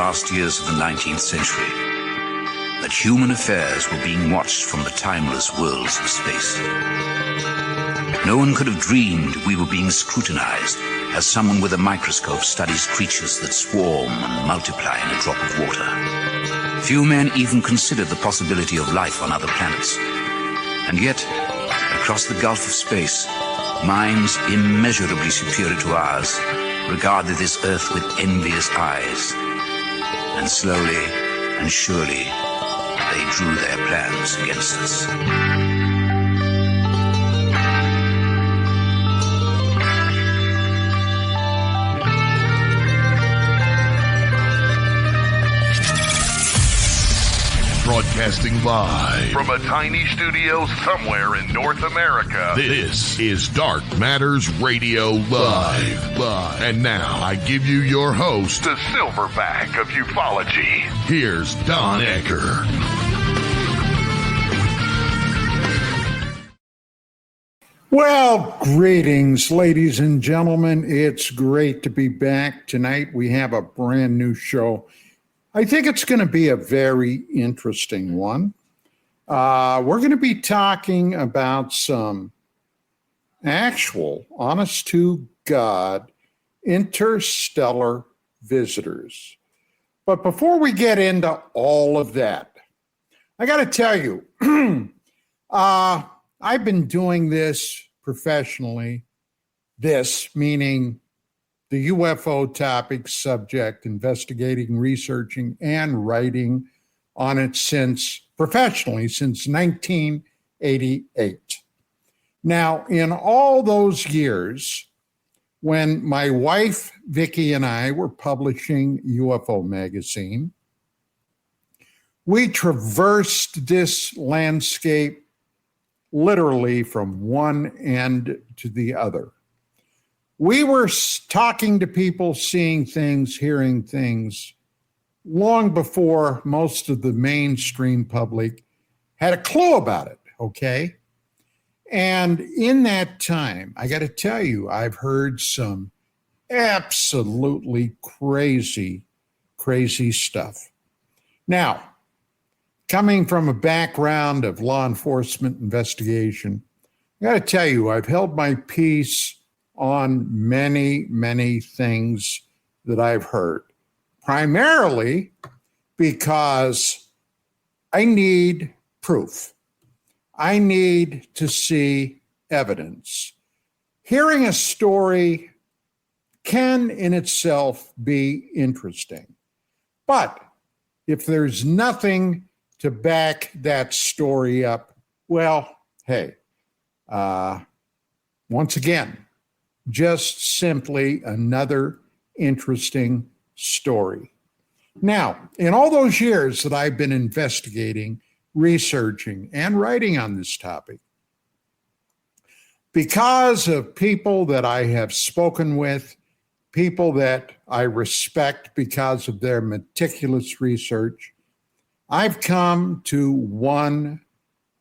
last years of the 19th century, that human affairs were being watched from the timeless worlds of space. No one could have dreamed we were being scrutinized as someone with a microscope studies creatures that swarm and multiply in a drop of water. Few men even considered the possibility of life on other planets. And yet, across the gulf of space, minds immeasurably superior to ours regarded this Earth with envious eyes. And slowly and surely, they drew their plans against us. Broadcasting live from a tiny studio somewhere in North America. This is Dark Matters Radio Live. And now I give you your host, the silverback of ufology. Here's Don Ecker. Well, greetings, ladies and gentlemen. It's great to be back. Tonight we have a brand new show. I think it's going to be a very interesting one. We're going to be talking about some actual, honest-to-God, interstellar visitors. But before we get into all of that, I got to tell you, I've been doing this professionally, this meaning the UFO topic subject, investigating, researching, and writing on it professionally since 1988. Now, in all those years, when my wife, Vicki, and I were publishing UFO magazine, we traversed this landscape literally from one end to the other. We were talking to people, seeing things, hearing things long before most of the mainstream public had a clue about it, okay? And in that time, I got to tell you, I've heard some absolutely crazy stuff. Now, coming from a background of law enforcement investigation, I got to tell you, I've held my peace on many things that I've heard, primarily because I need proof. I need to see evidence. Hearing a story can in itself be interesting, but if there's nothing to back that story up, well, hey, once again, just simply another interesting story. Now, in all those years that I've been investigating, researching, and writing on this topic, because of people that I have spoken with, people that I respect because of their meticulous research, I've come to one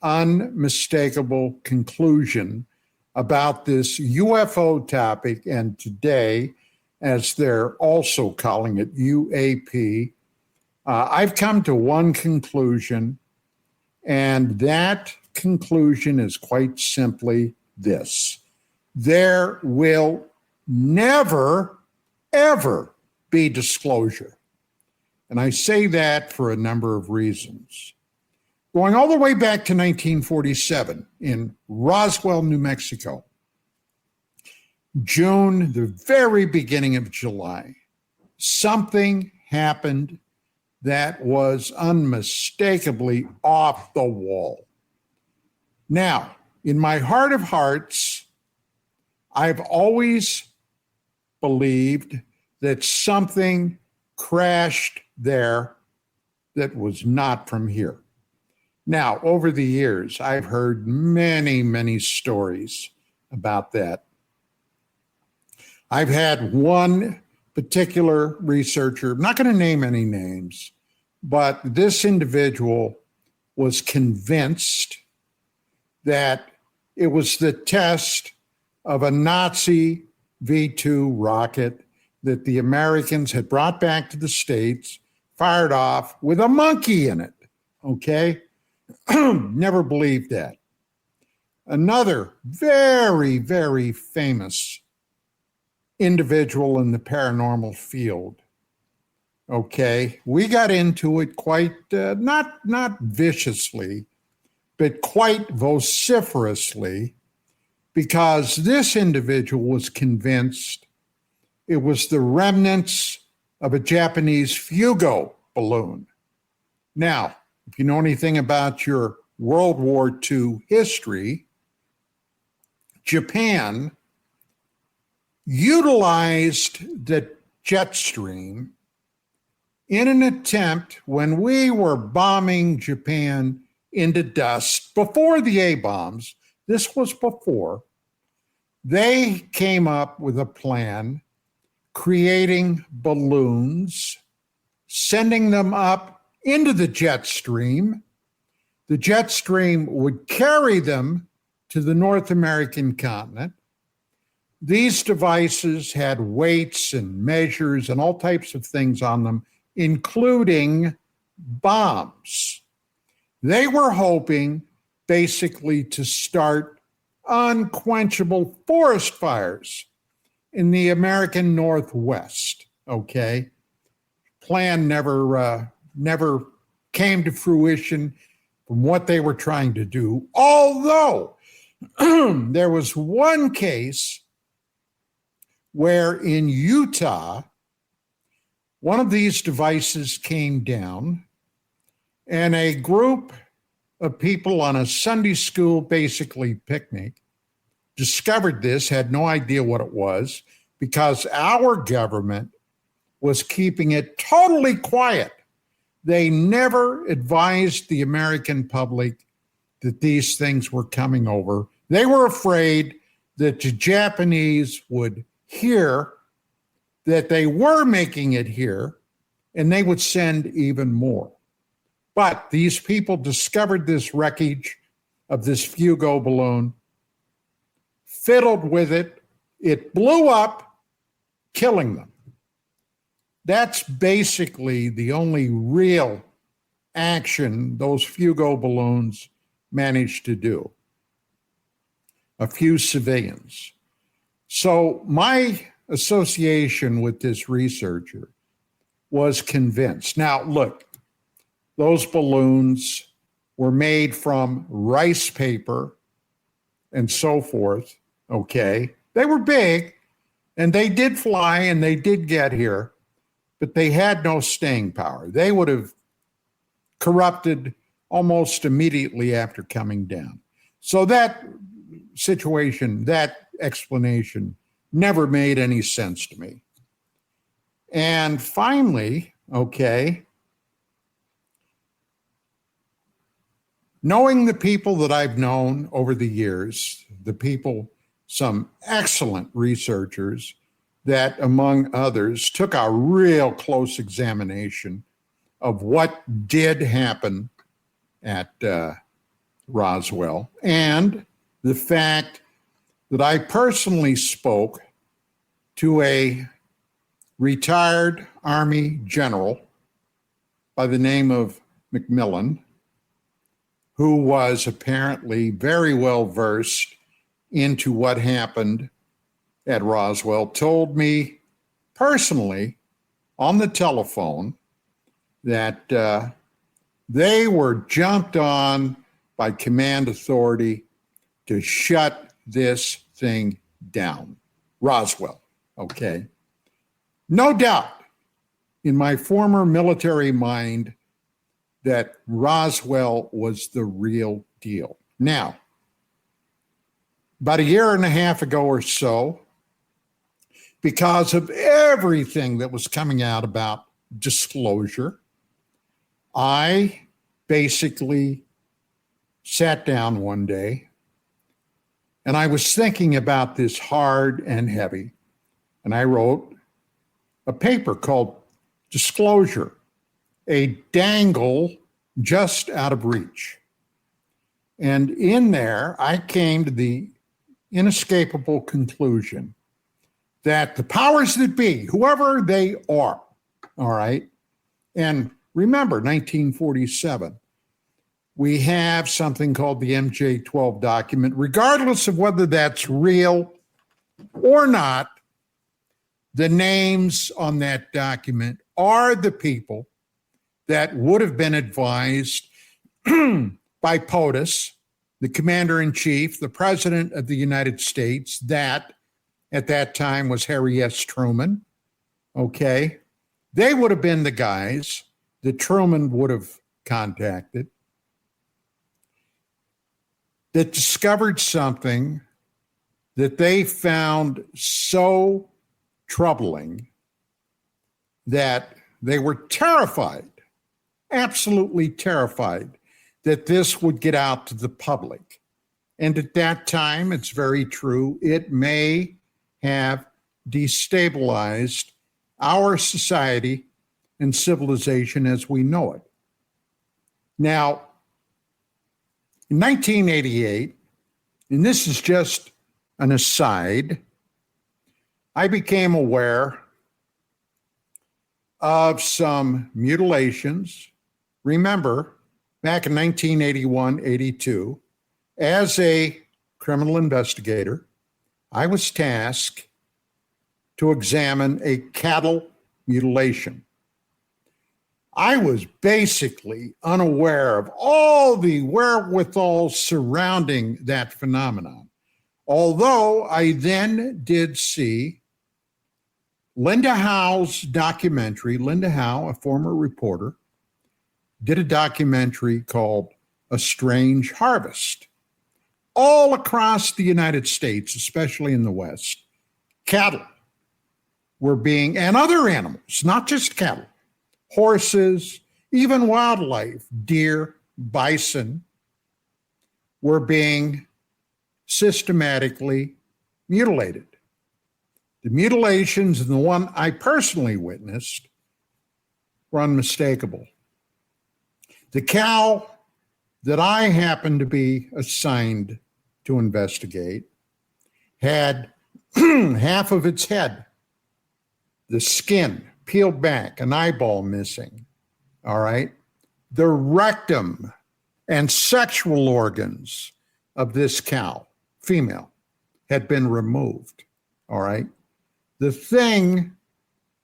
unmistakable conclusion about this UFO topic, and today, as they're also calling it, UAP, I've come to one conclusion, and that conclusion is quite simply this: there will never, ever be disclosure. And I say that for a number of reasons. Going all the way back to 1947 in Roswell, New Mexico, June, the very beginning of July, something happened that was unmistakably off the wall. Now, in my heart of hearts, I've always believed that something crashed there that was not from here. Now, over the years, I've heard many stories about that. I've had one particular researcher, I'm not going to name any names, but this individual was convinced that it was the test of a Nazi V-2 rocket that the Americans had brought back to the States fired off with a monkey in it. Okay? Never believed that. Another very, very famous individual in the paranormal field. Okay, we got into it quite not viciously, but quite vociferously, because this individual was convinced it was the remnants of a Japanese Fugo balloon. Now, if you know anything about your World War II history, Japan utilized the jet stream in an attempt when we were bombing Japan into dust before the A-bombs. This was before. They came up with a plan, creating balloons, sending them up into the jet stream. The jet stream would carry them to the North American continent. These devices had weights and measures and all types of things on them, including bombs. They were hoping basically to start unquenchable forest fires in the American Northwest. Okay, plan never came to fruition from what they were trying to do. Although there was one case where in Utah, one of these devices came down and a group of people on a Sunday school, basically picnic, discovered this, had no idea what it was, because our government was keeping it totally quiet. They never advised the American public that these things were coming over. They were afraid that the Japanese would hear that they were making it here and they would send even more. But these people discovered this wreckage of this Fugo balloon, fiddled with it, it blew up, killing them. That's basically the only real action those Fugo balloons managed to do. A few civilians. So my association with this researcher was convinced. Now, look, those balloons were made from rice paper and so forth, okay? They were big, and they did fly, and they did get here, but they had no staying power. They would have corrupted almost immediately after coming down. So that situation, that explanation never made any sense to me. And finally, okay, knowing the people that I've known over the years, the people, some excellent researchers that, among others, took a real close examination of what did happen at Roswell, and the fact that I personally spoke to a retired Army general by the name of McMillan, who was apparently very well versed into what happened at Roswell, told me personally on the telephone that they were jumped on by command authority to shut this thing down. Roswell, okay? No doubt in my former military mind that Roswell was the real deal. Now, about a year and a half ago or so, because of everything that was coming out about disclosure, I basically sat down one day and I was thinking about this hard and heavy. And I wrote a paper called Disclosure, a dangle just out of reach. And in there, I came to the inescapable conclusion that the powers that be, whoever they are, all right, And remember, 1947, we have something called the MJ-12 document. Regardless of whether that's real or not, the names on that document are the people that would have been advised by POTUS, the commander-in-chief, the president of the United States, that at that time was Harry S. Truman. Okay. They would have been the guys that Truman would have contacted that discovered something that they found so troubling that they were terrified, absolutely terrified, that this would get out to the public. And at that time, it's very true, it may have destabilized our society and civilization as we know it. Now, in 1988, and this is just an aside, I became aware of some mutilations. Remember, back in 1981-82, as a criminal investigator, I was tasked to examine a cattle mutilation. I was basically unaware of all the wherewithal surrounding that phenomenon. Although I then did see Linda Howe's documentary. Linda Howe, a former reporter, did a documentary called A Strange Harvest. All across the United States, especially in the West, cattle were being, and other animals, not just cattle, horses, even wildlife, deer, bison, were being systematically mutilated. The mutilations, and the one I personally witnessed, were unmistakable. The cow that I happened to be assigned to investigate had half of its head, the skin peeled back, an eyeball missing, all right? The rectum and sexual organs of this cow, female, had been removed, all right? The thing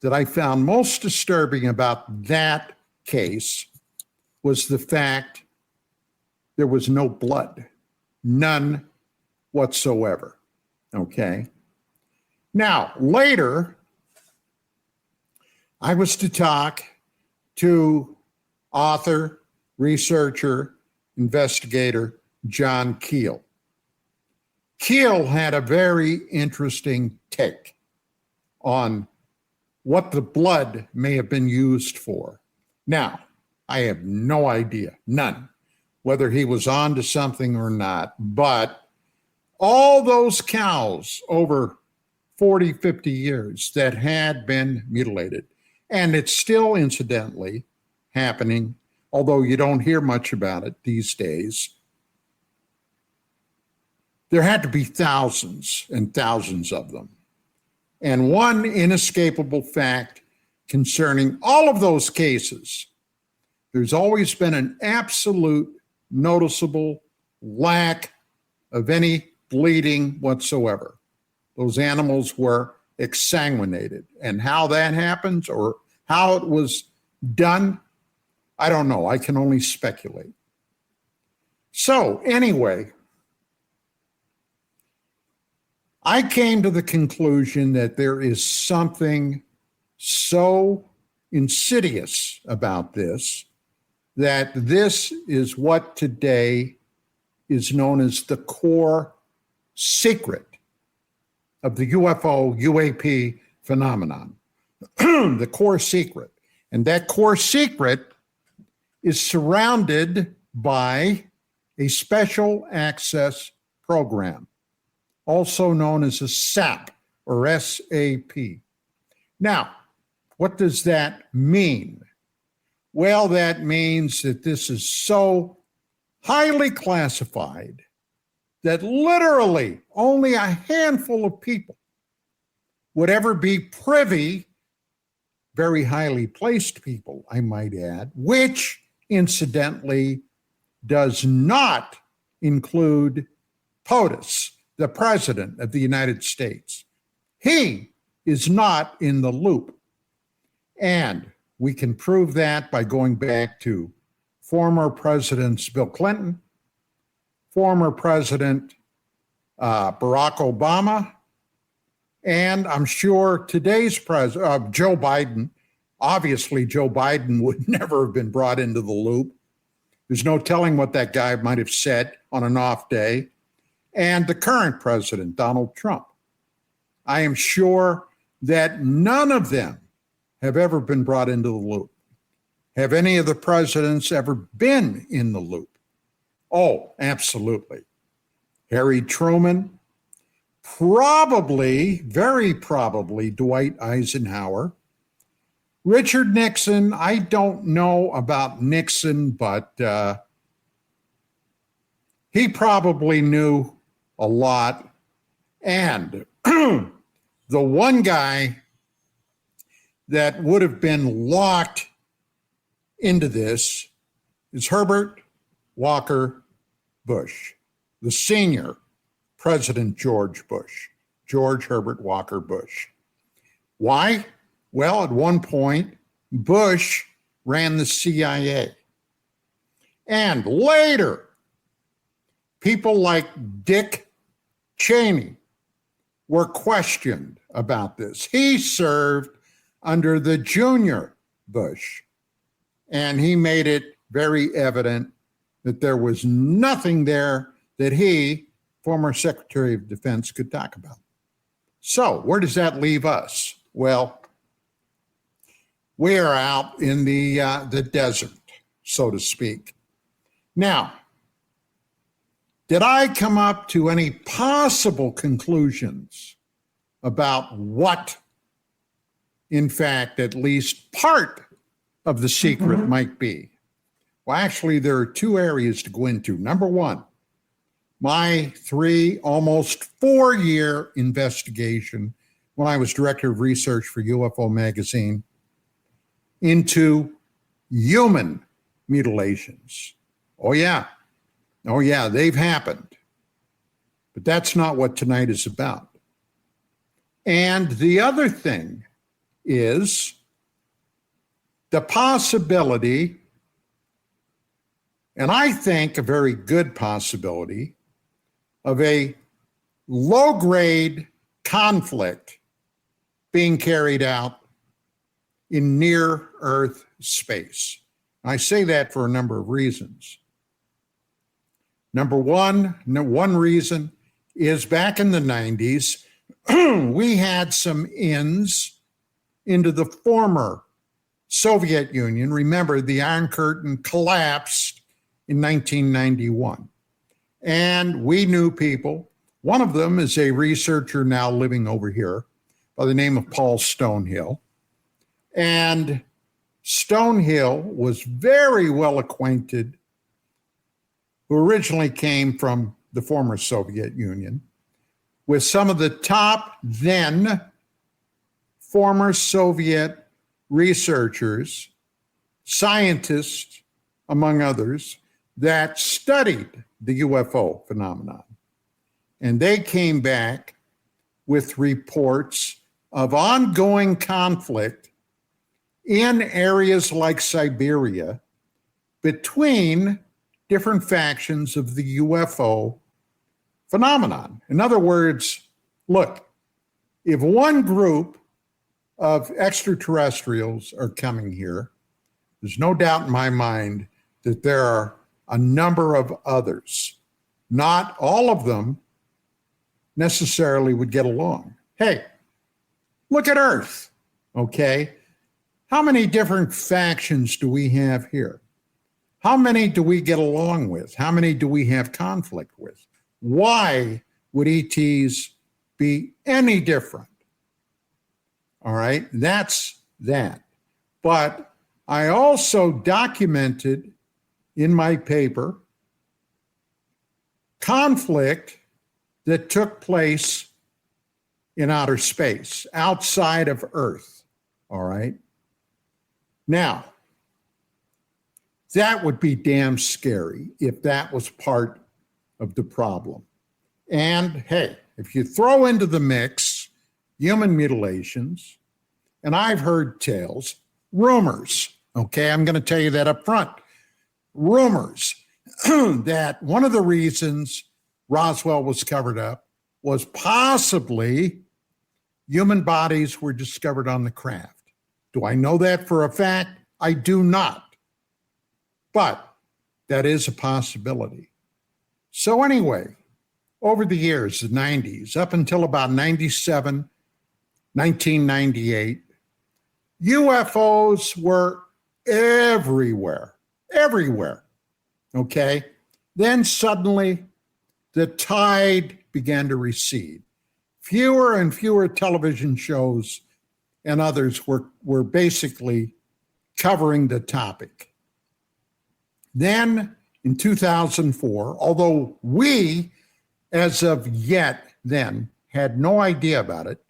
that I found most disturbing about that case was the fact there was no blood, none whatsoever, okay? Now, later, I was to talk to author, researcher, investigator John Keel. Keel had a very interesting take on what the blood may have been used for. Now, I have no idea, none, whether he was on to something or not, but all those cows over 40, 50 years that had been mutilated, and it's still incidentally happening, although you don't hear much about it these days. There had to be thousands and thousands of them. And one inescapable fact concerning all of those cases, there's always been an absolute noticeable lack of any bleeding whatsoever. Those animals were exsanguinated. And how that happens or how it was done, I don't know. I can only speculate. So anyway, I came to the conclusion that there is something so insidious about this that this is what today is known as the core secret of the UFO, UAP phenomenon. The core secret. And that core secret is surrounded by a special access program, also known as a SAP or SAP. Now, what does that mean? Well, that means that this is so highly classified that literally only a handful of people would ever be privy very highly placed people, I might add, which incidentally does not include POTUS, the President of the United States. He is not in the loop. And we can prove that by going back to former Presidents Bill Clinton, former President Barack Obama, and I'm sure today's president, Joe Biden. Obviously, Joe Biden would never have been brought into the loop. There's no telling what that guy might have said on an off day. And the current president, Donald Trump. I am sure that none of them have ever been brought into the loop. Have any of the presidents ever been in the loop? Oh, absolutely. Harry Truman, probably, very probably, Dwight Eisenhower. Richard Nixon, I don't know about Nixon, but he probably knew a lot. And the one guy that would have been locked into this is Herbert Walker Bush, the senior President George Bush, George Herbert Walker Bush. Why? Well, at one point, Bush ran the CIA. And later, people like Dick Cheney were questioned about this. He served under the junior Bush, and he made it very evident that there was nothing there that he, former Secretary of Defense, could talk about. So where does that leave us? Well, we are out in the desert, so to speak. Now, did I come up to any possible conclusions about what, in fact, at least part of the secret might be? Well, actually, there are two areas to go into. Number one, my almost 4-year investigation when I was director of research for UFO magazine into human mutilations. Oh yeah, they've happened. But that's not what tonight is about. And the other thing is the possibility, and I think a very good possibility, of a low-grade conflict being carried out in near-Earth space. I say that for a number of reasons. Number one reason is back in the 90s, we had some ins into the former Soviet Union. Remember, the Iron Curtain collapsed in 1991. And we knew people. One of them is a researcher now living over here by the name of Paul Stonehill. And Stonehill was very well acquainted, who originally came from the former Soviet Union, with some of the top then former Soviet researchers, scientists, among others, that studied the UFO phenomenon. And they came back with reports of ongoing conflict in areas like Siberia between different factions of the UFO phenomenon. In other words, look, if one group of extraterrestrials are coming here, there's no doubt in my mind that there are a number of others. Not all of them necessarily would get along. Hey, look at Earth, okay? How many different factions do we have here? How many do we get along with? How many do we have conflict with? Why would ETs be any different? All right, that's that. But I also documented in my paper conflict that took place in outer space, outside of Earth, all right? Now, that would be damn scary if that was part of the problem. And hey, if you throw into the mix human mutilations, and I've heard tales, rumors, okay, I'm going to tell you that up front, rumors that one of the reasons Roswell was covered up was possibly human bodies were discovered on the craft. Do I know that for a fact? I do not. But that is a possibility. So anyway, over the years, the 90s, up until about 97, 1998, UFOs were everywhere, okay? Then suddenly, the tide began to recede. Fewer and fewer television shows and others were basically covering the topic. Then in 2004, although we, as of yet then, had no idea about it,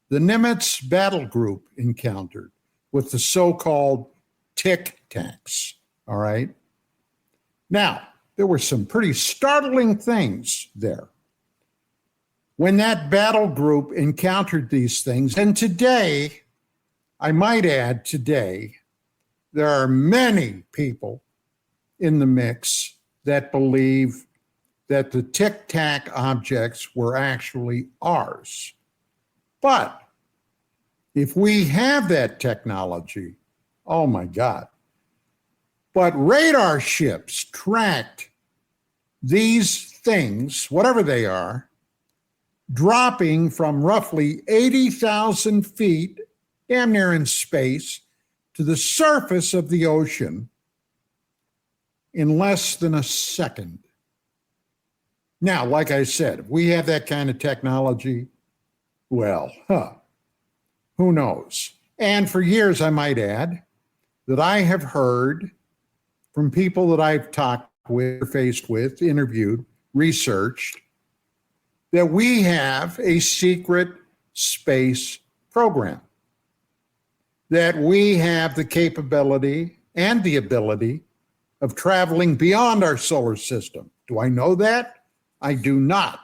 the Nimitz battle group encountered with the so-called Tic Tacs, all right? Now, there were some pretty startling things there. When that battle group encountered these things, and today, I might add today, there are many people in the mix that believe that the Tic Tac objects were actually ours. But if we have that technology, oh my God. But radar ships tracked these things, whatever they are, dropping from roughly 80,000 feet, damn near in space, to the surface of the ocean in less than a second. Now, like I said, if we have that kind of technology, well, who knows? And for years, I might add, that I have heard from people that I've talked with, faced with, interviewed, researched, that we have a secret space program, that we have the capability and the ability of traveling beyond our solar system. Do I know that? I do not.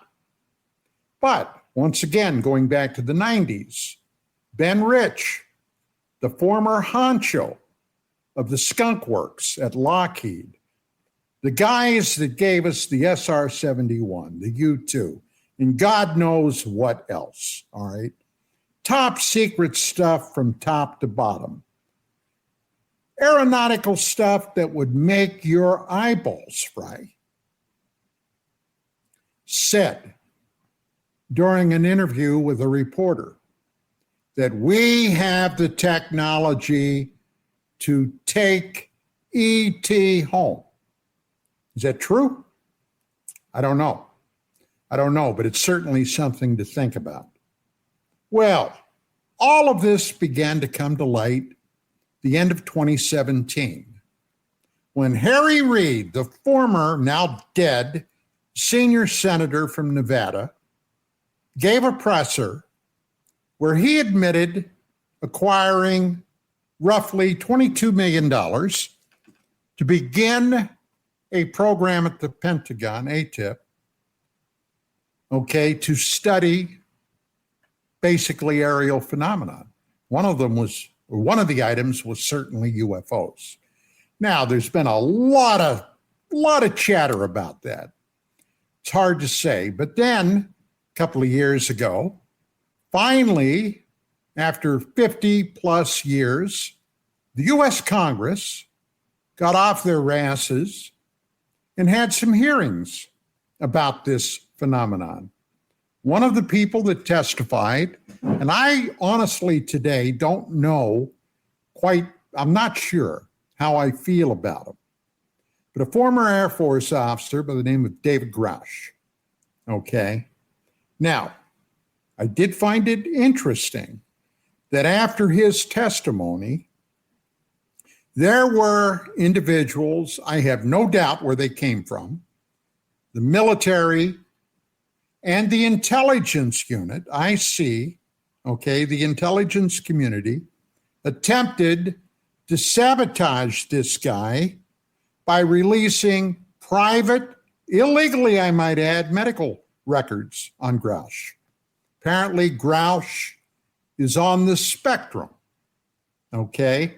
But once again, going back to the 90s, Ben Rich, the former honcho of the Skunk Works at Lockheed, the guys that gave us the SR-71, the U-2, and God knows what else, all right? Top secret stuff from top to bottom. Aeronautical stuff that would make your eyeballs fry. Said during an interview with a reporter that we have the technology to take ET home. Is that true? I don't know, but it's certainly something to think about. Well, all of this began to come to light the end of 2017, when Harry Reid, the former, now dead, senior senator from Nevada, gave a presser where he admitted acquiring roughly $22 million to begin a program at the Pentagon, ATIP, okay, to study basically aerial phenomenon. One of the items was certainly UFOs. Now, there's been a lot of chatter about that. It's hard to say, but then a couple of years ago, finally, after 50 plus years, the US Congress got off their asses and had some hearings about this phenomenon. One of the people that testified, and I honestly today don't know quite, I'm not sure how I feel about him, but a former Air Force officer by the name of David Grush. Okay. Now, I did find it interesting that after his testimony, there were individuals, I have no doubt where they came from, the military and the intelligence unit, I see, okay, the intelligence community attempted to sabotage this guy by releasing private, illegally, I might add, medical records on Grouch. Apparently, Grouch is on the spectrum, okay?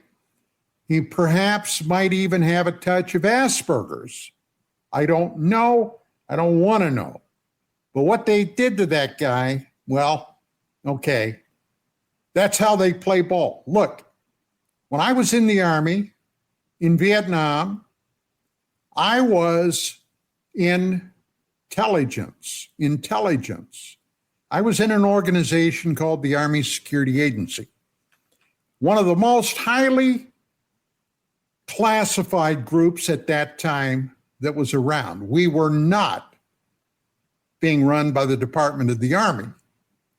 He perhaps might even have a touch of Asperger's. I don't know. I don't want to know. But what they did to that guy, well, okay, that's how they play ball. Look, when I was in the Army in Vietnam, I was in intelligence. I was in an organization called the Army Security Agency, one of the most highly classified groups at that time that was around. We were not being run by the Department of the Army.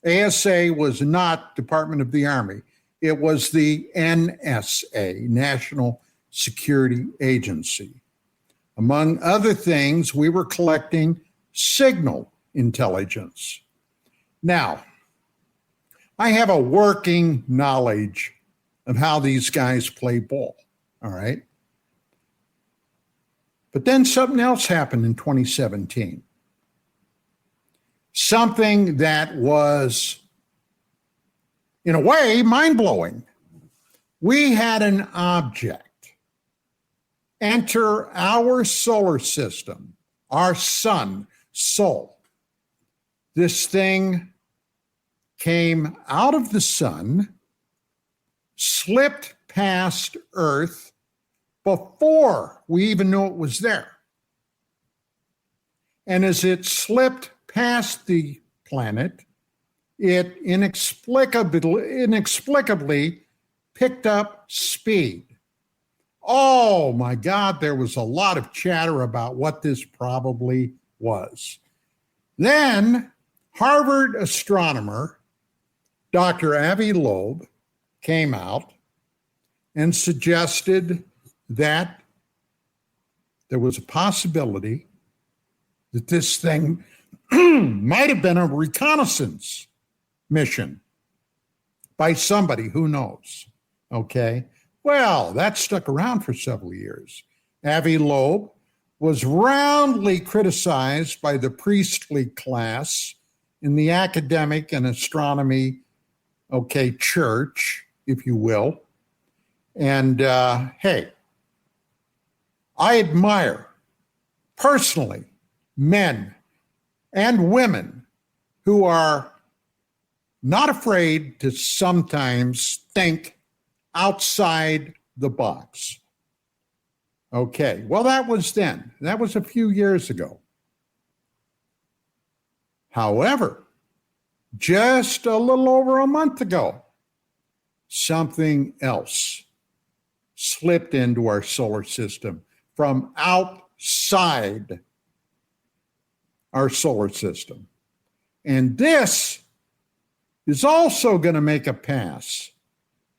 ASA was not Department of the Army. It was the NSA, National Security Agency. Among other things, we were collecting signal intelligence. Now, I have a working knowledge of how these guys play ball, all right? But then something else happened in 2017. Something that was, in a way, mind-blowing. We had an object enter our solar system, our sun, Sol. This thing came out of the sun, slipped past Earth before we even knew it was there. And as it slipped past the planet, it inexplicably picked up speed. Oh my God, there was a lot of chatter about what this probably was. Then Harvard astronomer Dr. Avi Loeb came out and suggested that there was a possibility that this thing might have been a reconnaissance mission by somebody, who knows, okay? Well, that stuck around for several years. Avi Loeb was roundly criticized by the priestly class in the academic and astronomy, okay, church, if you will. And hey, I admire personally men and women who are not afraid to sometimes think outside the box. Okay, well, that was then. That was a few years ago. However, just a little over a month ago, something else slipped into our solar system from outside our solar system. And this is also going to make a pass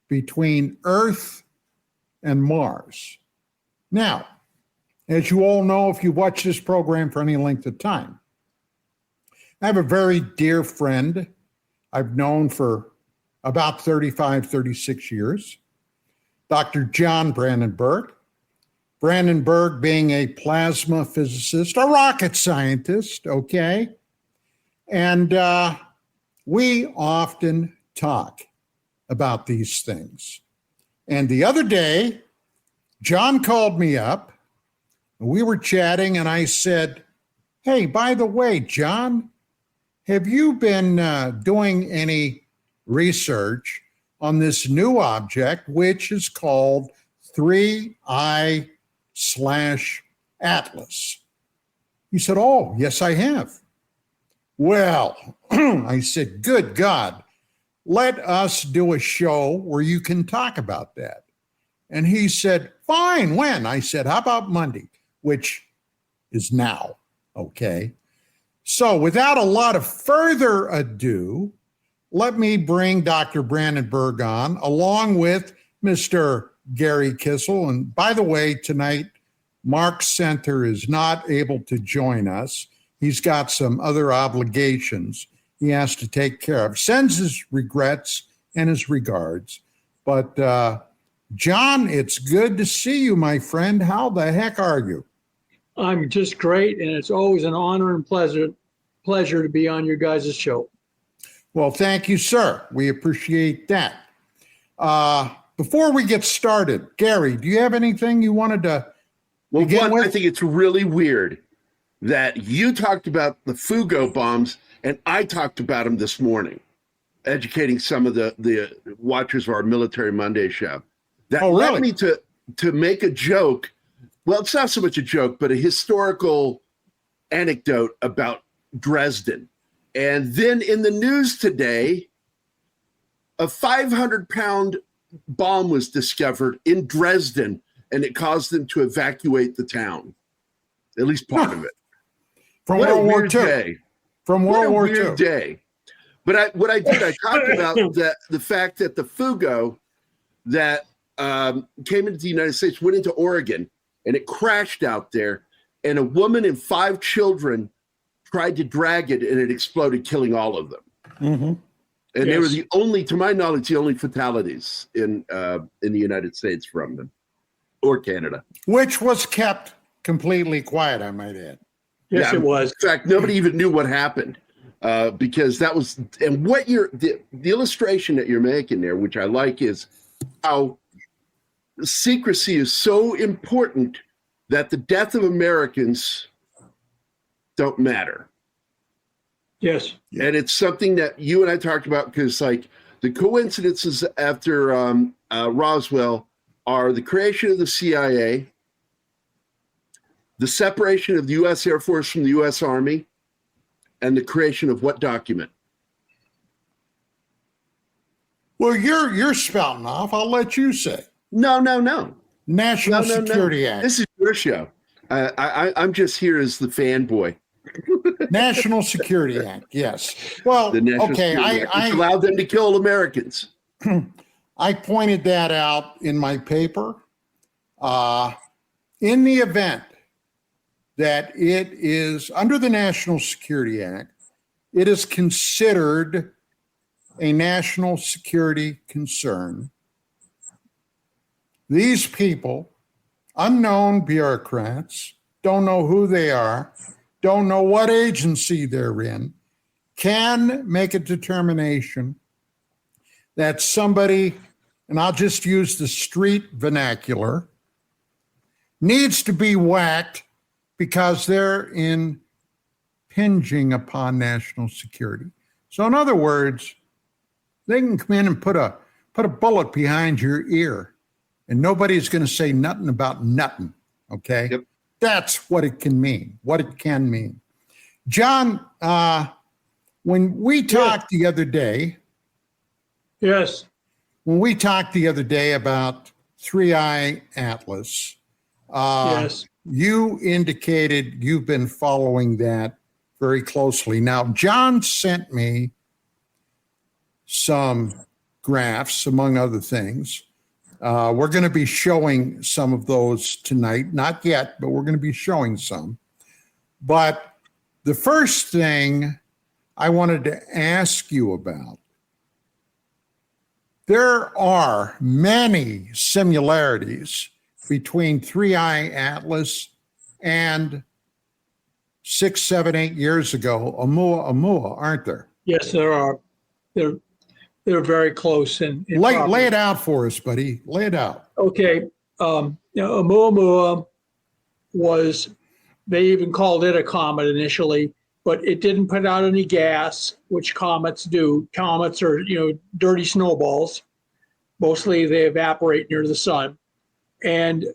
between Earth and Mars. Now, as you all know, if you've watched this program for any length of time, I have a very dear friend I've known for about 35, 36 years, Dr. John Brandenberg. Brandenberg being a plasma physicist, a rocket scientist, okay? And we often talk about these things. And the other day, John called me up, and we were chatting, and I said, hey, by the way, John, have you been doing any research on this new object, which is called 3I/Atlas? He said, oh, yes, I have. Well, I said, good God, let us do a show where you can talk about that. And he said, fine, when? I said, how about Monday, which is now, okay? So without a lot of further ado, let me bring Dr. Brandenberg on, along with Mr. Gary Kissel. And by the way, tonight, Mark Center is not able to join us. He's got some other obligations he has to take care of. Sends his regrets and his regards. But John, it's good to see you, my friend. How the heck are you? I'm just great, and it's always an honor and pleasure to be on your guys' show. Well, thank you, sir. We appreciate that. Before we get started, Gary, do you have anything you wanted to begin with? I think it's really weird that you talked about the Fugo bombs and I talked about them this morning, educating some of the watchers of our Military Monday show. That led me to make a joke. Well, it's not so much a joke, but a historical anecdote about Dresden. And then in the news today, a 500-pound bomb was discovered in Dresden, and it caused them to evacuate the town, at least part of it. From What World a War weird II. day. From World War II. Weird day. But I talked about the fact that the Fugo that came into the United States went into Oregon, and it crashed out there, and a woman and 5 children tried to drag it, and it exploded, killing all of them. Mm-hmm. And they were the only, to my knowledge, the only fatalities in the United States from them, or Canada. Which was kept completely quiet, I might add. Yes, it was. In fact, nobody even knew what happened because that was, and what the illustration that you're making there, which I like, is how secrecy is so important that the death of Americans don't matter. Yes. And it's something that you and I talked about because, like, the coincidences after Roswell are the creation of the CIA, the separation of the U.S. Air Force from the U.S. Army, and the creation of what document? Well, you're spouting off. I'll let you say. No. National Security Act. This is your show. I'm just here as the fanboy. National Security Act, yes. Well, okay, I allowed them to kill Americans. I pointed that out in my paper. In the event that it is under the National Security Act, it is considered a national security concern. These people, unknown bureaucrats, don't know who they are, don't know what agency they're in, can make a determination that somebody, and I'll just use the street vernacular, needs to be whacked because they're impinging upon national security. So in other words, they can come in and put a bullet behind your ear and nobody's going to say nothing about nothing, okay? Yep. That's what it can mean, John, when we talked the other day, Yes. when we talked the other day about 3I Atlas, Yes. you indicated you've been following that very closely. Now, John sent me some graphs, among other things. We're going to be showing some of those tonight. Not yet, but we're going to be showing some. But the first thing I wanted to ask you about, there are many similarities between 3I Atlas and 6, 7, 8 years ago, Oumuamua, aren't there? Yes, there are. They're very close. Lay it out for us, buddy. Lay it out. Okay. Oumuamua was, they even called it a comet initially, but it didn't put out any gas, which comets do. Comets are, dirty snowballs. Mostly they evaporate near the sun. And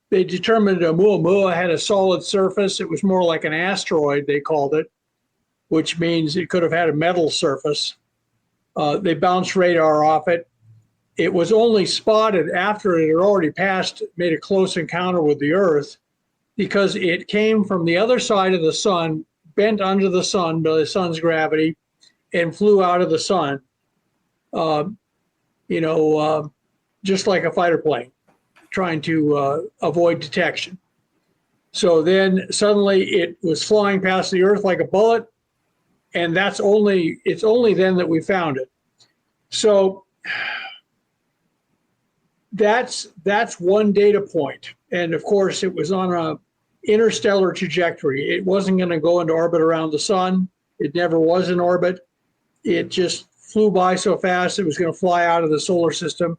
they determined Oumuamua had a solid surface. It was more like an asteroid, they called it, which means it could have had a metal surface. They bounced radar off it. It was only spotted after it had already passed, made a close encounter with the Earth, because it came from the other side of the sun, bent under the sun by the sun's gravity, and flew out of the sun, just like a fighter plane, trying to avoid detection. So then suddenly it was flying past the Earth like a bullet, and it's only then that we found it. So that's one data point. And of course, it was on a interstellar trajectory. It wasn't going to go into orbit around the sun. It never was in orbit. It just flew by so fast it was going to fly out of the solar system.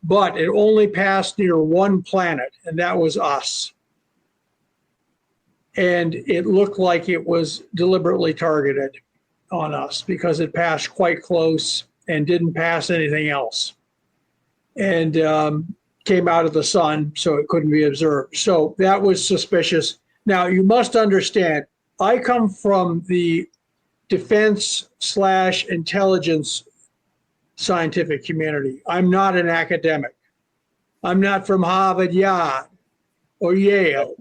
But it only passed near one planet, and that was us. And it looked like it was deliberately targeted on us because it passed quite close and didn't pass anything else. And came out of the sun, so it couldn't be observed. So that was suspicious. Now, you must understand, I come from the defense/intelligence scientific community. I'm not an academic. I'm not from Harvard, Yale, or Yale.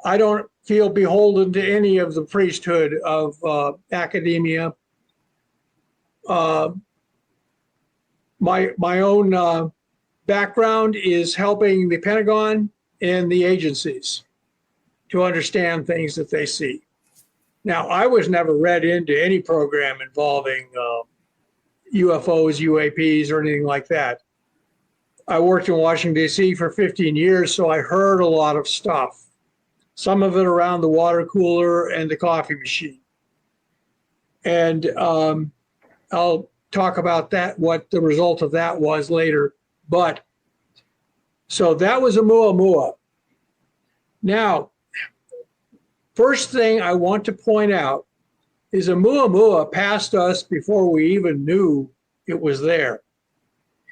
I don't feel beholden to any of the priesthood of academia. My own background is helping the Pentagon and the agencies to understand things that they see. Now, I was never read into any program involving UFOs, UAPs, or anything like that. I worked in Washington, D.C. for 15 years, so I heard a lot of stuff, some of it around the water cooler and the coffee machine. And I'll talk about that, what the result of that was later. But so that was Oumuamua. Now, first thing I want to point out is Oumuamua passed us before we even knew it was there,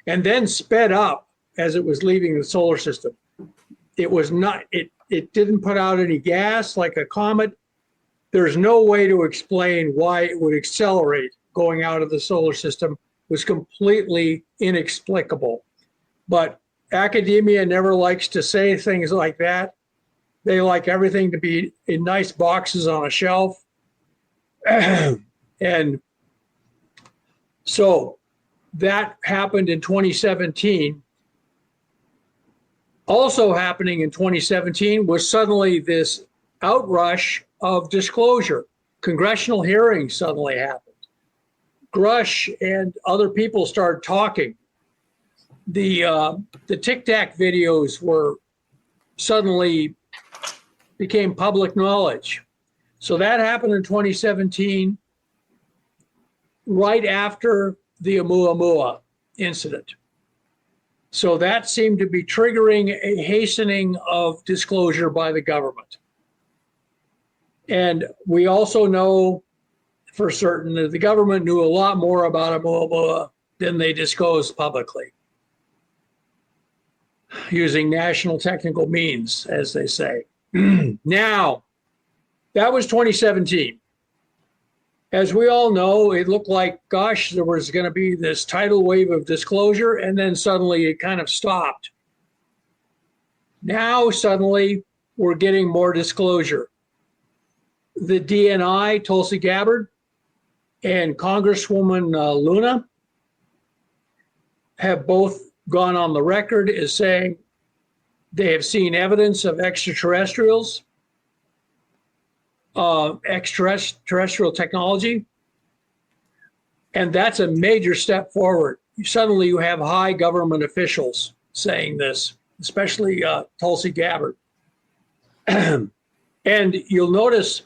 and then sped up as it was leaving the solar system. It was not, it didn't put out any gas like a comet. There's no way to explain why it would accelerate going out of the solar system. It was completely inexplicable. But academia never likes to say things like that. They like everything to be in nice boxes on a shelf. And so that happened in 2017. Also happening in 2017 was suddenly this outrush of disclosure. Congressional hearings suddenly happened. Grush and other people started talking. The Tic Tac videos were suddenly became public knowledge. So that happened in 2017, right after the Oumuamua incident. So that seemed to be triggering a hastening of disclosure by the government. And we also know for certain that the government knew a lot more about Oumuamua than they disclosed publicly, using national technical means, as they say. Now, that was 2017. As we all know, it looked like, gosh, there was going to be this tidal wave of disclosure, and then suddenly it kind of stopped. Now, suddenly, we're getting more disclosure. The DNI, Tulsi Gabbard, and Congresswoman Luna have both gone on the record as saying they have seen evidence of extraterrestrials, extraterrestrial technology, and that's a major step forward. Suddenly you have high government officials saying this, especially Tulsi Gabbard. And you'll notice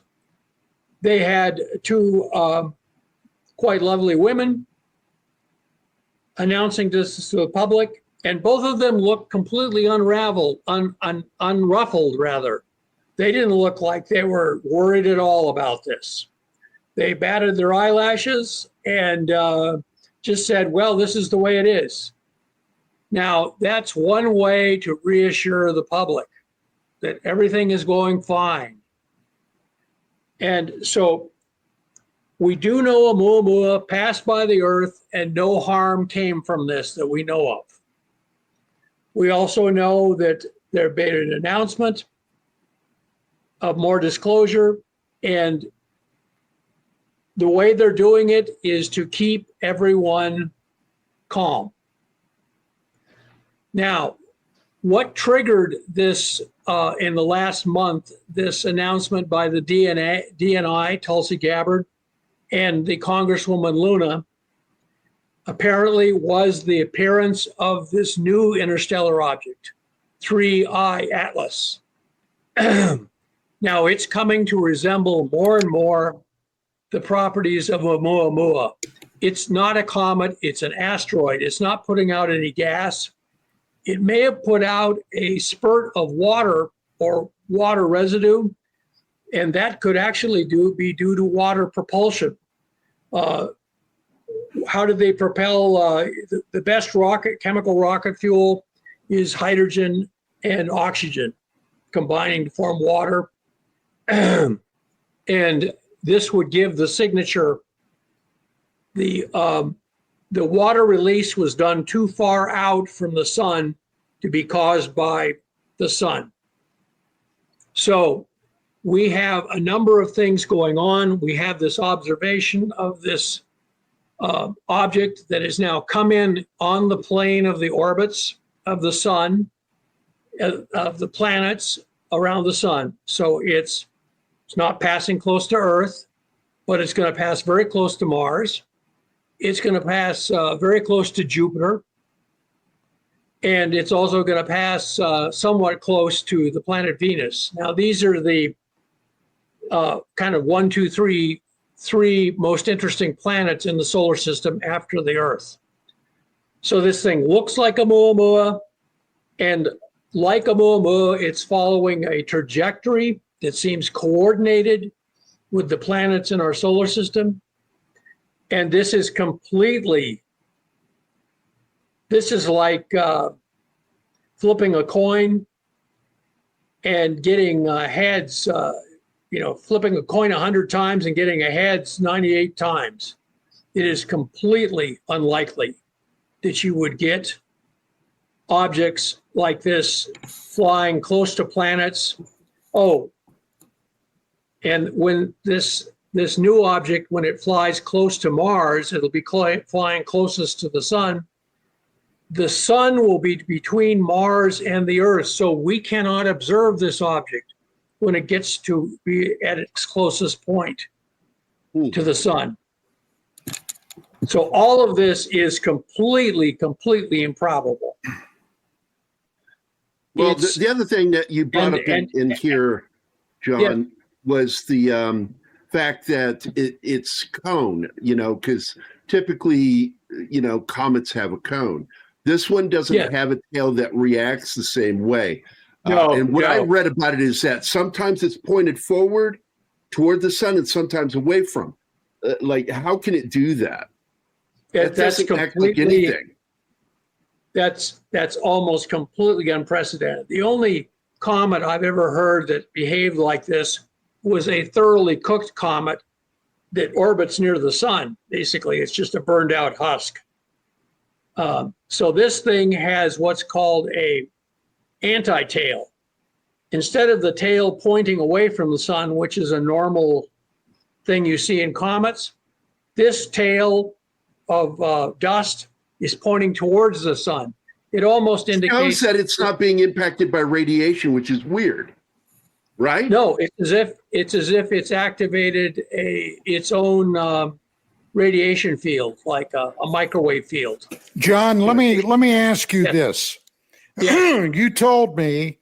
they had two quite lovely women announcing this to the public, and both of them looked completely unruffled rather. They didn't look like they were worried at all about this. They batted their eyelashes and just said, well, this is the way it is. Now, that's one way to reassure the public that everything is going fine. And so we do know Oumuamua passed by the Earth and no harm came from this that we know of. We also know that there been an announcement of more disclosure, and the way they're doing it is to keep everyone calm. Now, what triggered this in the last month, this announcement by the DNI, Tulsi Gabbard, and the Congresswoman Luna, apparently was the appearance of this new interstellar object, 3I Atlas. Now it's coming to resemble more and more the properties of Oumuamua. It's not a comet, it's an asteroid. It's not putting out any gas. It may have put out a spurt of water or water residue, and that could actually be due to water propulsion. How did they propel? The best chemical rocket fuel is hydrogen and oxygen combining to form water. And this would give the signature. The water release was done too far out from the sun to be caused by the sun. So we have a number of things going on. We have this observation of this object that has now come in on the plane of the orbits of the sun, of the planets around the sun. So it's not passing close to Earth, but it's going to pass very close to Mars. It's going to pass very close to Jupiter. And it's also going to pass somewhat close to the planet Venus. Now, these are the kind of 1, 2, 3 most interesting planets in the solar system after the Earth. So this thing looks like Oumuamua, and like Oumuamua, it's following a trajectory that seems coordinated with the planets in our solar system. And this is like flipping a coin and getting heads, flipping a coin 100 times and getting a heads 98 times. It is completely unlikely that you would get objects like this flying close to planets. Oh, and when this new object, when it flies close to Mars, it'll be flying closest to the sun. The sun will be between Mars and the Earth, so we cannot observe this object when it gets to be at its closest point to the sun. So all of this is completely improbable. Well, the other thing that you brought up in here, John, was the fact that it's cone, because typically, comets have a cone. This one doesn't have a tail that reacts the same way. I read about it is that sometimes it's pointed forward toward the sun and sometimes away from. How can it do that? That doesn't act like anything. That's almost completely unprecedented. The only comet I've ever heard that behaved like this was a thoroughly cooked comet that orbits near the sun. Basically, it's just a burned out husk. So this thing has what's called a anti-tail. Instead of the tail pointing away from the sun, which is a normal thing you see in comets, this tail of dust is pointing towards the sun. It almost indicates that it's not being impacted by radiation, which is weird, right? No, it's as if it's activated its own radiation field, like a microwave field. John, let me ask you this. Yeah. You told me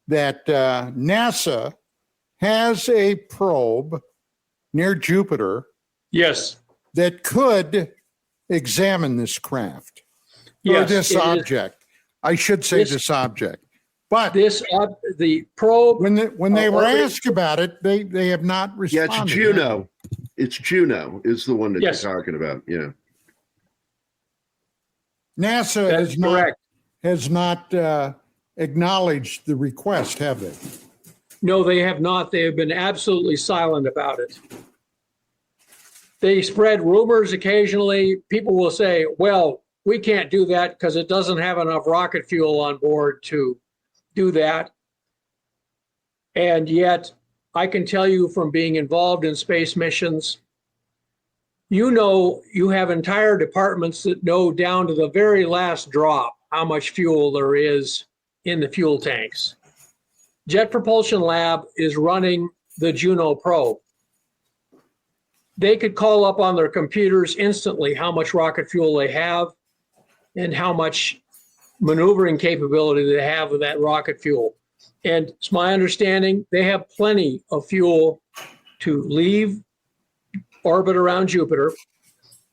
that NASA has a probe near Jupiter. Yes. That could examine this craft. Yes, or this object. I should say this object. But the probe. When they were asked about it, they have not responded. Yeah, it's Juno. It's Juno is the one that you're talking about. Yeah. NASA has not acknowledged the request, have they? No, they have not. They have been absolutely silent about it. They spread rumors occasionally. People will say, well, we can't do that because it doesn't have enough rocket fuel on board to do that. And yet, I can tell you from being involved in space missions, you have entire departments that know down to the very last drop how much fuel there is in the fuel tanks. Jet Propulsion Lab is running the Juno probe. they could call up on their computers instantly how much rocket fuel they have and how much maneuvering capability they have with that rocket fuel. And it's my understanding they have plenty of fuel to leave orbit around Jupiter.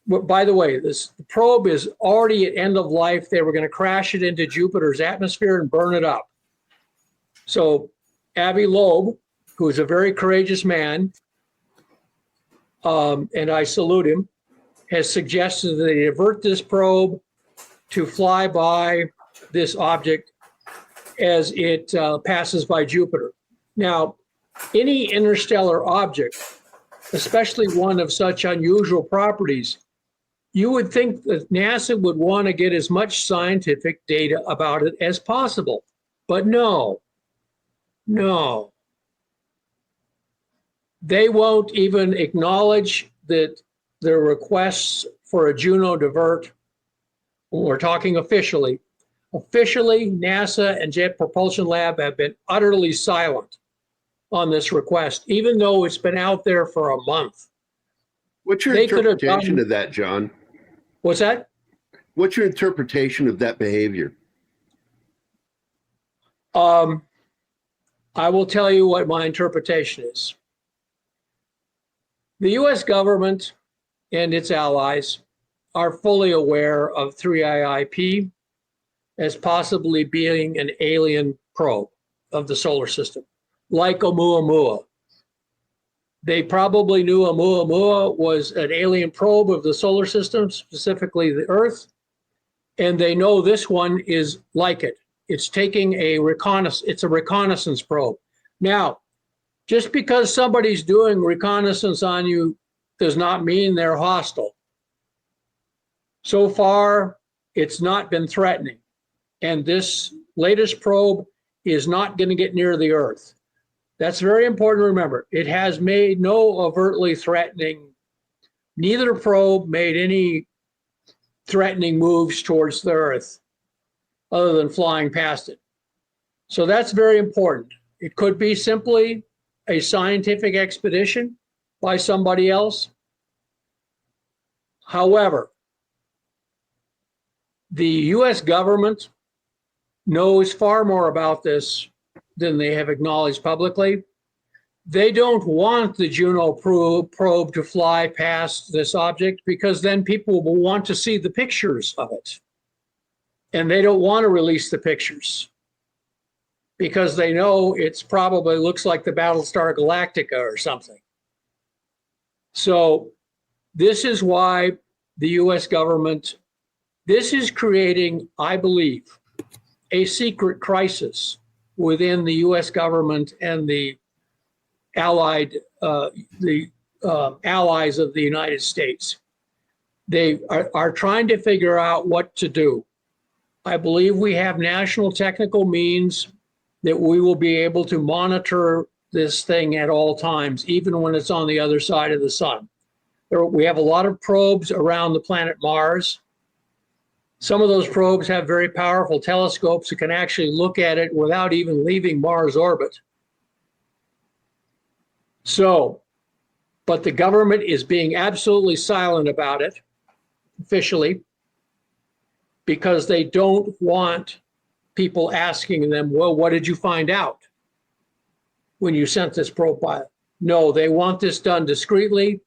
But by the way, this probe is already at end of life. They were going to crash it into Jupiter's atmosphere and burn it up. So Avi Loeb, who is a very courageous man, and I salute him, has suggested that they divert this probe to fly by this object as it passes by Jupiter. Now, any interstellar object, especially one of such unusual properties, you would think that NASA would want to get as much scientific data about it as possible. But no. They won't even acknowledge that their requests for a Juno divert, we're talking officially, NASA and Jet Propulsion Lab have been utterly silent on this request, even though it's been out there for a month. What's your interpretation of that, John? What's that? What's your interpretation of that behavior? I will tell you what my interpretation is. The US government and its allies are fully aware of 3IIP as possibly being an alien probe of the solar system, like Oumuamua. They probably knew Oumuamua was an alien probe of the solar system, specifically the Earth, and they know this one is like it. It's taking it's a reconnaissance probe. Now, just because somebody's doing reconnaissance on you does not mean they're hostile. So far, it's not been threatening. And this latest probe is not going to get near the Earth. That's very important to remember. It has made no overtly threatening, neither probe made any threatening moves towards the Earth other than flying past it. So that's very important. It could be simply a scientific expedition by somebody else. However, the US government knows far more about this than they have acknowledged publicly. They don't want the Juno probe to fly past this object because then people will want to see the pictures of it. And they don't want to release the pictures because they know it's probably looks like the Battlestar Galactica or something. So this is why the US government, this is creating, I believe, a secret crisis within the US government and the allies of the United States. They are trying to figure out what to do. I believe we have national technical means that we will be able to monitor this thing at all times, even when it's on the other side of the sun. We have a lot of probes around the planet Mars. Some of those probes have very powerful telescopes that can actually look at it without even leaving Mars orbit. So, but the government is being absolutely silent about it officially because they don't want people asking them, well, what did you find out when you sent this profile? No, they want this done discreetly.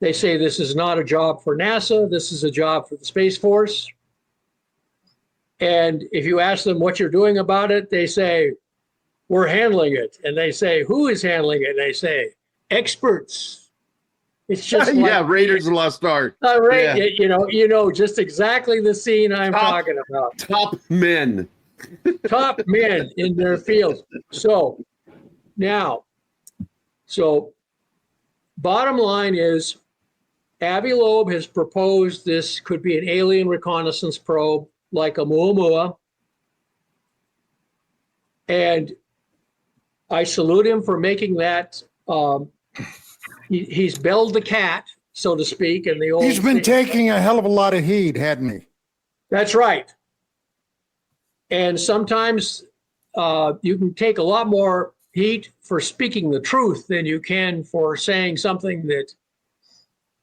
They say this is not a job for NASA. This is a job for the Space Force. And if you ask them what you're doing about it, they say, we're handling it. And they say, who is handling it? And they say, experts. It's just yeah, like, Raiders of the Lost Ark. Right, yeah. you know, just exactly the scene I'm talking about. Top men. Top men in their fields. So now, bottom line is, Avi Loeb has proposed this could be an alien reconnaissance probe like Oumuamua. And I salute him for making that. He's belled the cat, so to speak. In the old He's been taking a hell of a lot of heat, hadn't he? That's right. And sometimes you can take a lot more heat for speaking the truth than you can for saying something that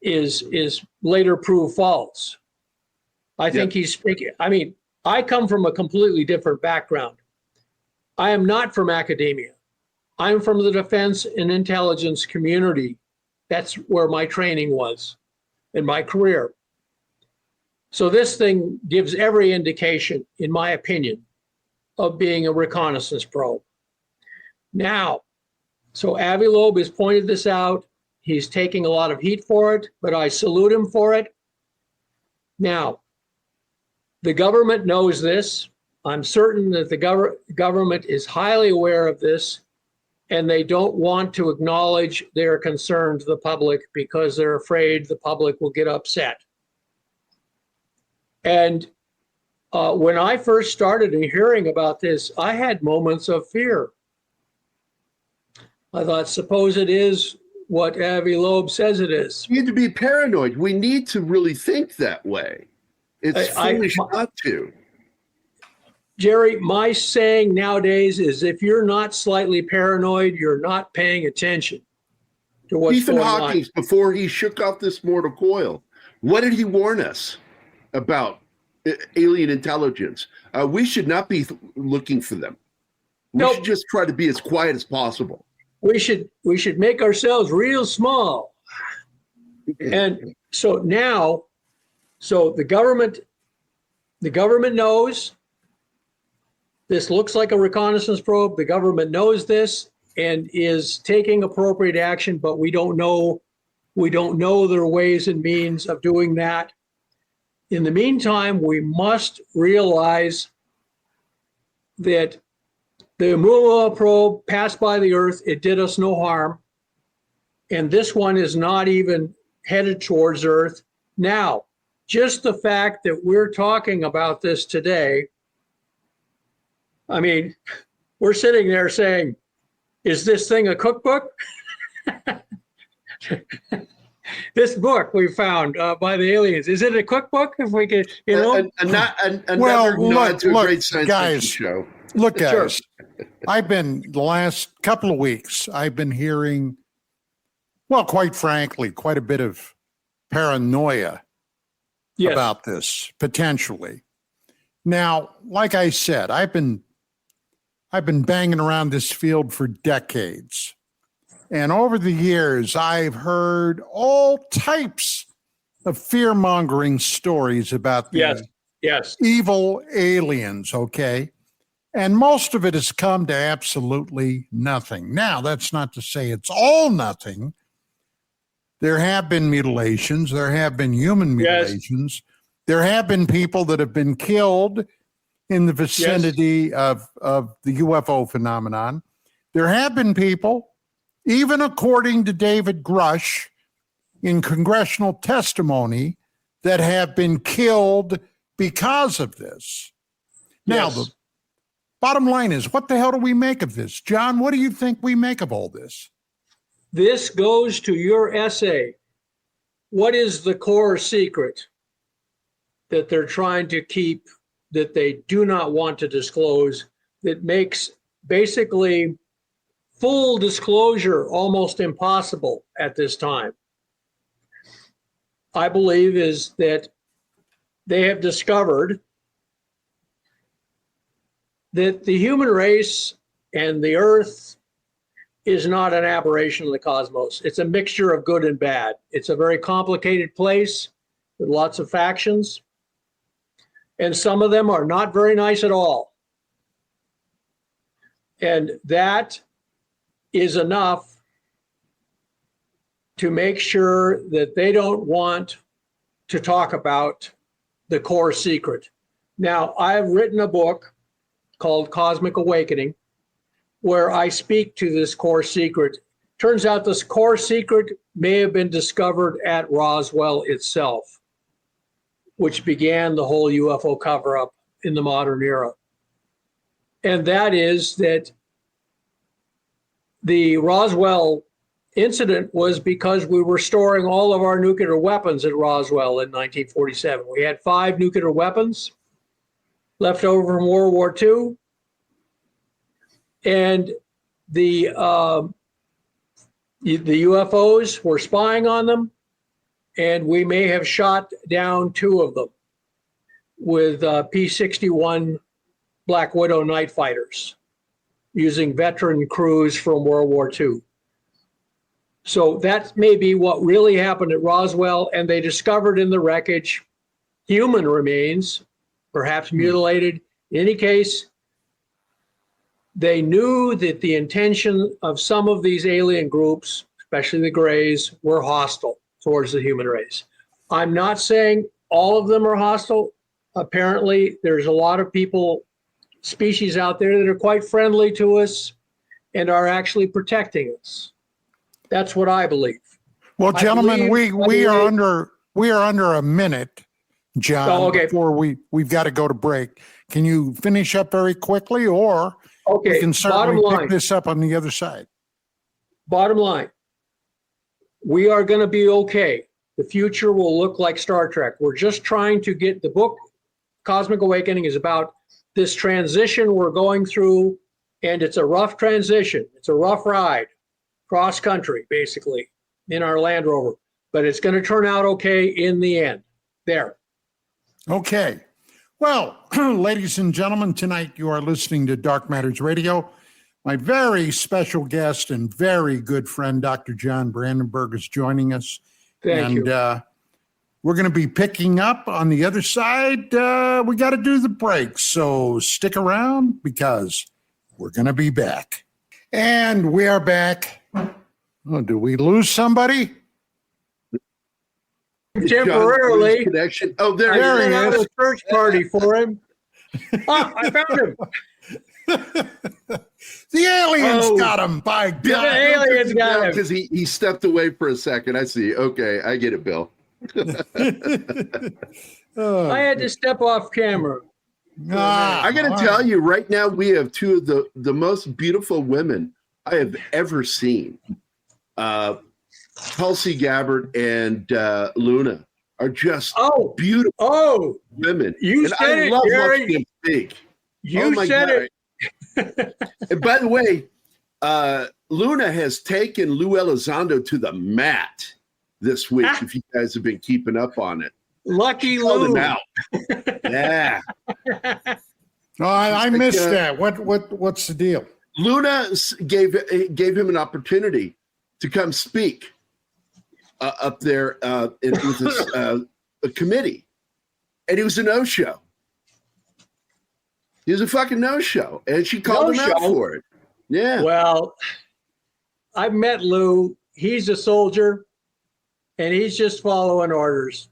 is later proved false. I think he's speaking. I mean, I come from a completely different background. I am not from academia. I'm from the defense and intelligence community. That's where my training was in my career. So this thing gives every indication, in my opinion, of being a reconnaissance probe. Now, so Avi Loeb has pointed this out. He's taking a lot of heat for it, but I salute him for it. Now, the government knows this. I'm certain that the government is highly aware of this, and they don't want to acknowledge their concern to the public because they're afraid the public will get upset. And when I first started hearing about this, I had moments of fear. I thought, suppose it is what Avi Loeb says it is. We need to be paranoid. We need to really think that way. It's foolish not to. Jerry, my saying nowadays is if you're not slightly paranoid, you're not paying attention to what's Stephen going Hawking, on. before he shook off this mortal coil, what did he warn us about alien intelligence? We should not be looking for them. We should just try to be as quiet as possible. We should make ourselves real small. And so now, the government knows this looks like a reconnaissance probe. The government knows this and is taking appropriate action, but we don't know their ways and means of doing that. In the meantime, we must realize that the Oumuamua probe passed by the Earth. It did us no harm. And this one is not even headed towards Earth. Now, just the fact that we're talking about this today, I mean, we're sitting there saying, is this thing a cookbook? This book we found by the aliens, is it a cookbook? If we could, Well, look, great science guys, fiction show. Look, guys, Sure. the last couple of weeks, I've been hearing, well, quite frankly, quite a bit of paranoia about this, potentially. Now, like I said, I've been banging around this field for decades. And over the years, I've heard all types of fear-mongering stories about the evil aliens, okay? And most of it has come to absolutely nothing. Now, that's not to say it's all nothing. There have been mutilations. There have been human mutilations. There have been people that have been killed in the vicinity of the UFO phenomenon. There have been people, even according to David Grush, in congressional testimony, that have been killed because of this. Now, the bottom line is, what the hell do we make of this? John, what do you think we make of all this? This goes to your essay. What is the core secret that they're trying to keep, that they do not want to disclose, that makes basically full disclosure almost impossible at this time? I believe is that they have discovered that the human race and the Earth is not an aberration of the cosmos. It's a mixture of good and bad. It's a very complicated place with lots of factions, and some of them are not very nice at all. And that is enough to make sure that they don't want to talk about the core secret. Now, I've written a book called Cosmic Awakening, where I speak to this core secret. Turns out this core secret may have been discovered at Roswell itself, which began the whole UFO cover-up in the modern era. And that is that the Roswell incident was because we were storing all of our nuclear weapons at Roswell in 1947. We had 5 nuclear weapons left over from World War II. And the UFOs were spying on them. and we may have shot down 2 of them with P-61 Black Widow night fighters using veteran crews from World War II. So that may be what really happened at Roswell, and they discovered in the wreckage human remains, perhaps mutilated. In any case, they knew that the intention of some of these alien groups, especially the Greys, were hostile towards the human race. I'm not saying all of them are hostile. Apparently, there's a lot of people, species out there that are quite friendly to us and are actually protecting us. That's what I believe. Well, gentlemen, we are under a minute, John. Oh, okay. Before we've got to go to break. Can you finish up very quickly, or we can certainly pick this up on the other side? Bottom line, we are going to be okay. The future will look like Star Trek. We're just trying to get the book. Cosmic Awakening is about this transition we're going through, and it's a rough transition. It's a rough ride, cross country, basically, in our Land Rover. But it's going to turn out okay in the end. There. Okay. Well, ladies and gentlemen, tonight you are listening to Dark Matters Radio. My very special guest and very good friend, Dr. John Brandenberg, is joining us. Thank you. We're going to be picking up on the other side. We got to do the break, so stick around because we're going to be back. And we are back. Oh, do we lose somebody? Temporarily. Connection. Oh, there I he had is. a search party for him. Oh, I found him. The aliens got him, by The God. aliens got him. Because he stepped away for a second. I see. Okay, I get it, Bill. I had to step off camera. I got to tell you, right now we have 2 of the most beautiful women I have ever seen. Tulsi Gabbard and Luna are just beautiful women. You and said I it, love Jerry. watching them speak. You said it. And by the way, Luna has taken Lou Elizondo to the mat this week. If you guys have been keeping up on it, Lucky called him Lou. out. Yeah. No, I missed that. What's the deal? Luna gave him an opportunity to come speak up there with this a committee, and he was a no-show. He was a fucking no-show, and she called him out for it. Yeah. Well, I've met Lou. He's a soldier, and he's just following orders.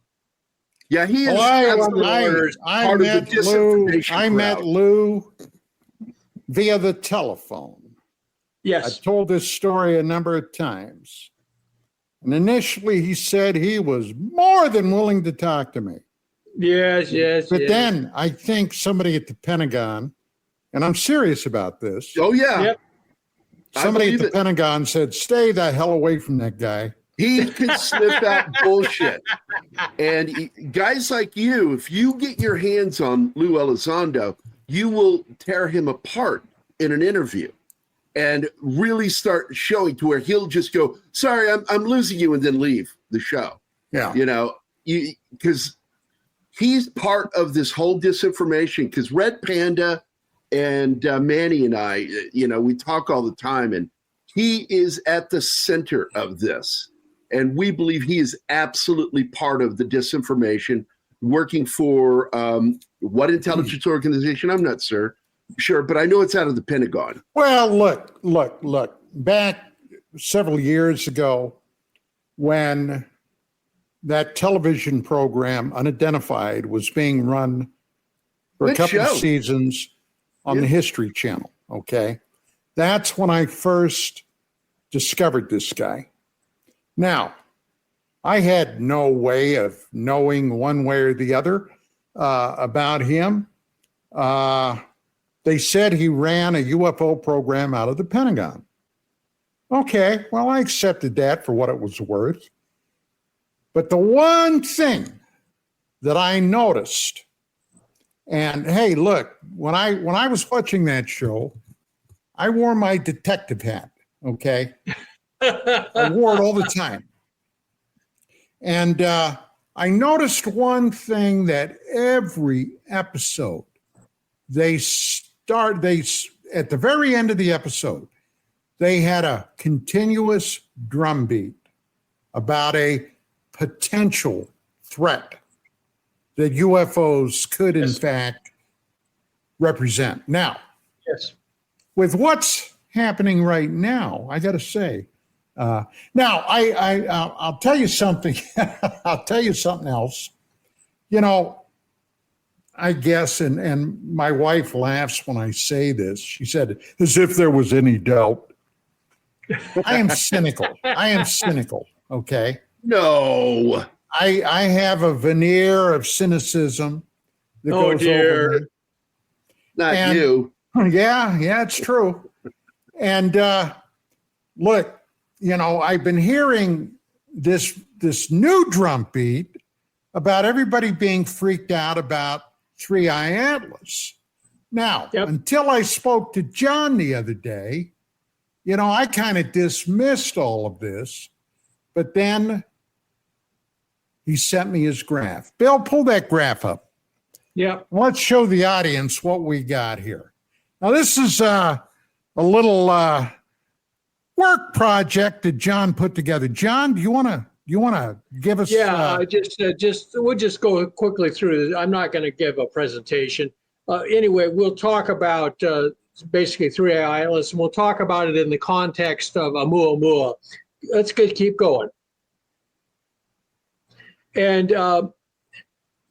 Yeah, he is. I met Lou via the telephone. Yes. I told this story a number of times. And initially he said he was more than willing to talk to me. Yes. But then I think somebody at the Pentagon, and I'm serious about this. Oh, yeah. Yep. Somebody at the Pentagon said, stay the hell away from that guy. He can sniff out bullshit. And guys like you, if you get your hands on Lou Elizondo, you will tear him apart in an interview and really start showing to where he'll just go, sorry, I'm losing you, and then leave the show. Yeah. You know, because he's part of this whole disinformation, because Red Panda and Manny and I, we talk all the time, and he is at the center of this. And we believe he is absolutely part of the disinformation, working for what intelligence organization? I'm not sure, but I know it's out of the Pentagon. Well, look. Back several years ago, when that television program, Unidentified, was being run for a couple of seasons on the History Channel, okay? That's when I first discovered this guy. Now, I had no way of knowing one way or the other about him. They said he ran a UFO program out of the Pentagon. Okay, well, I accepted that for what it was worth. But the one thing that I noticed, and hey, look, when I was watching that show, I wore my detective hat, okay? I wore it all the time. And I noticed one thing that every episode they at the very end of the episode, they had a continuous drumbeat about a potential threat that UFOs could, in fact, represent. Now, Yes. with what's happening right now, I got to say, now I'll tell you something. I'll tell you something else. You know, I guess, and my wife laughs when I say this. She said, as if there was any doubt. I am cynical. Okay. No. I have a veneer of cynicism that goes over me. Not you. Yeah, it's true. And look, you know, I've been hearing this new drum beat about everybody being freaked out about Three-Eye Atlas. Now, until I spoke to John the other day, you know, I kind of dismissed all of this, but then he sent me his graph. Bill, pull that graph up. Yeah. Let's show the audience what we got here. Now, this is a little work project that John put together. John, do you want to give us? Yeah, we'll just go quickly through this. I'm not going to give a presentation. Anyway, we'll talk about basically Three-Eye Atlas, and we'll talk about it in the context of Oumuamua. Let's keep going. And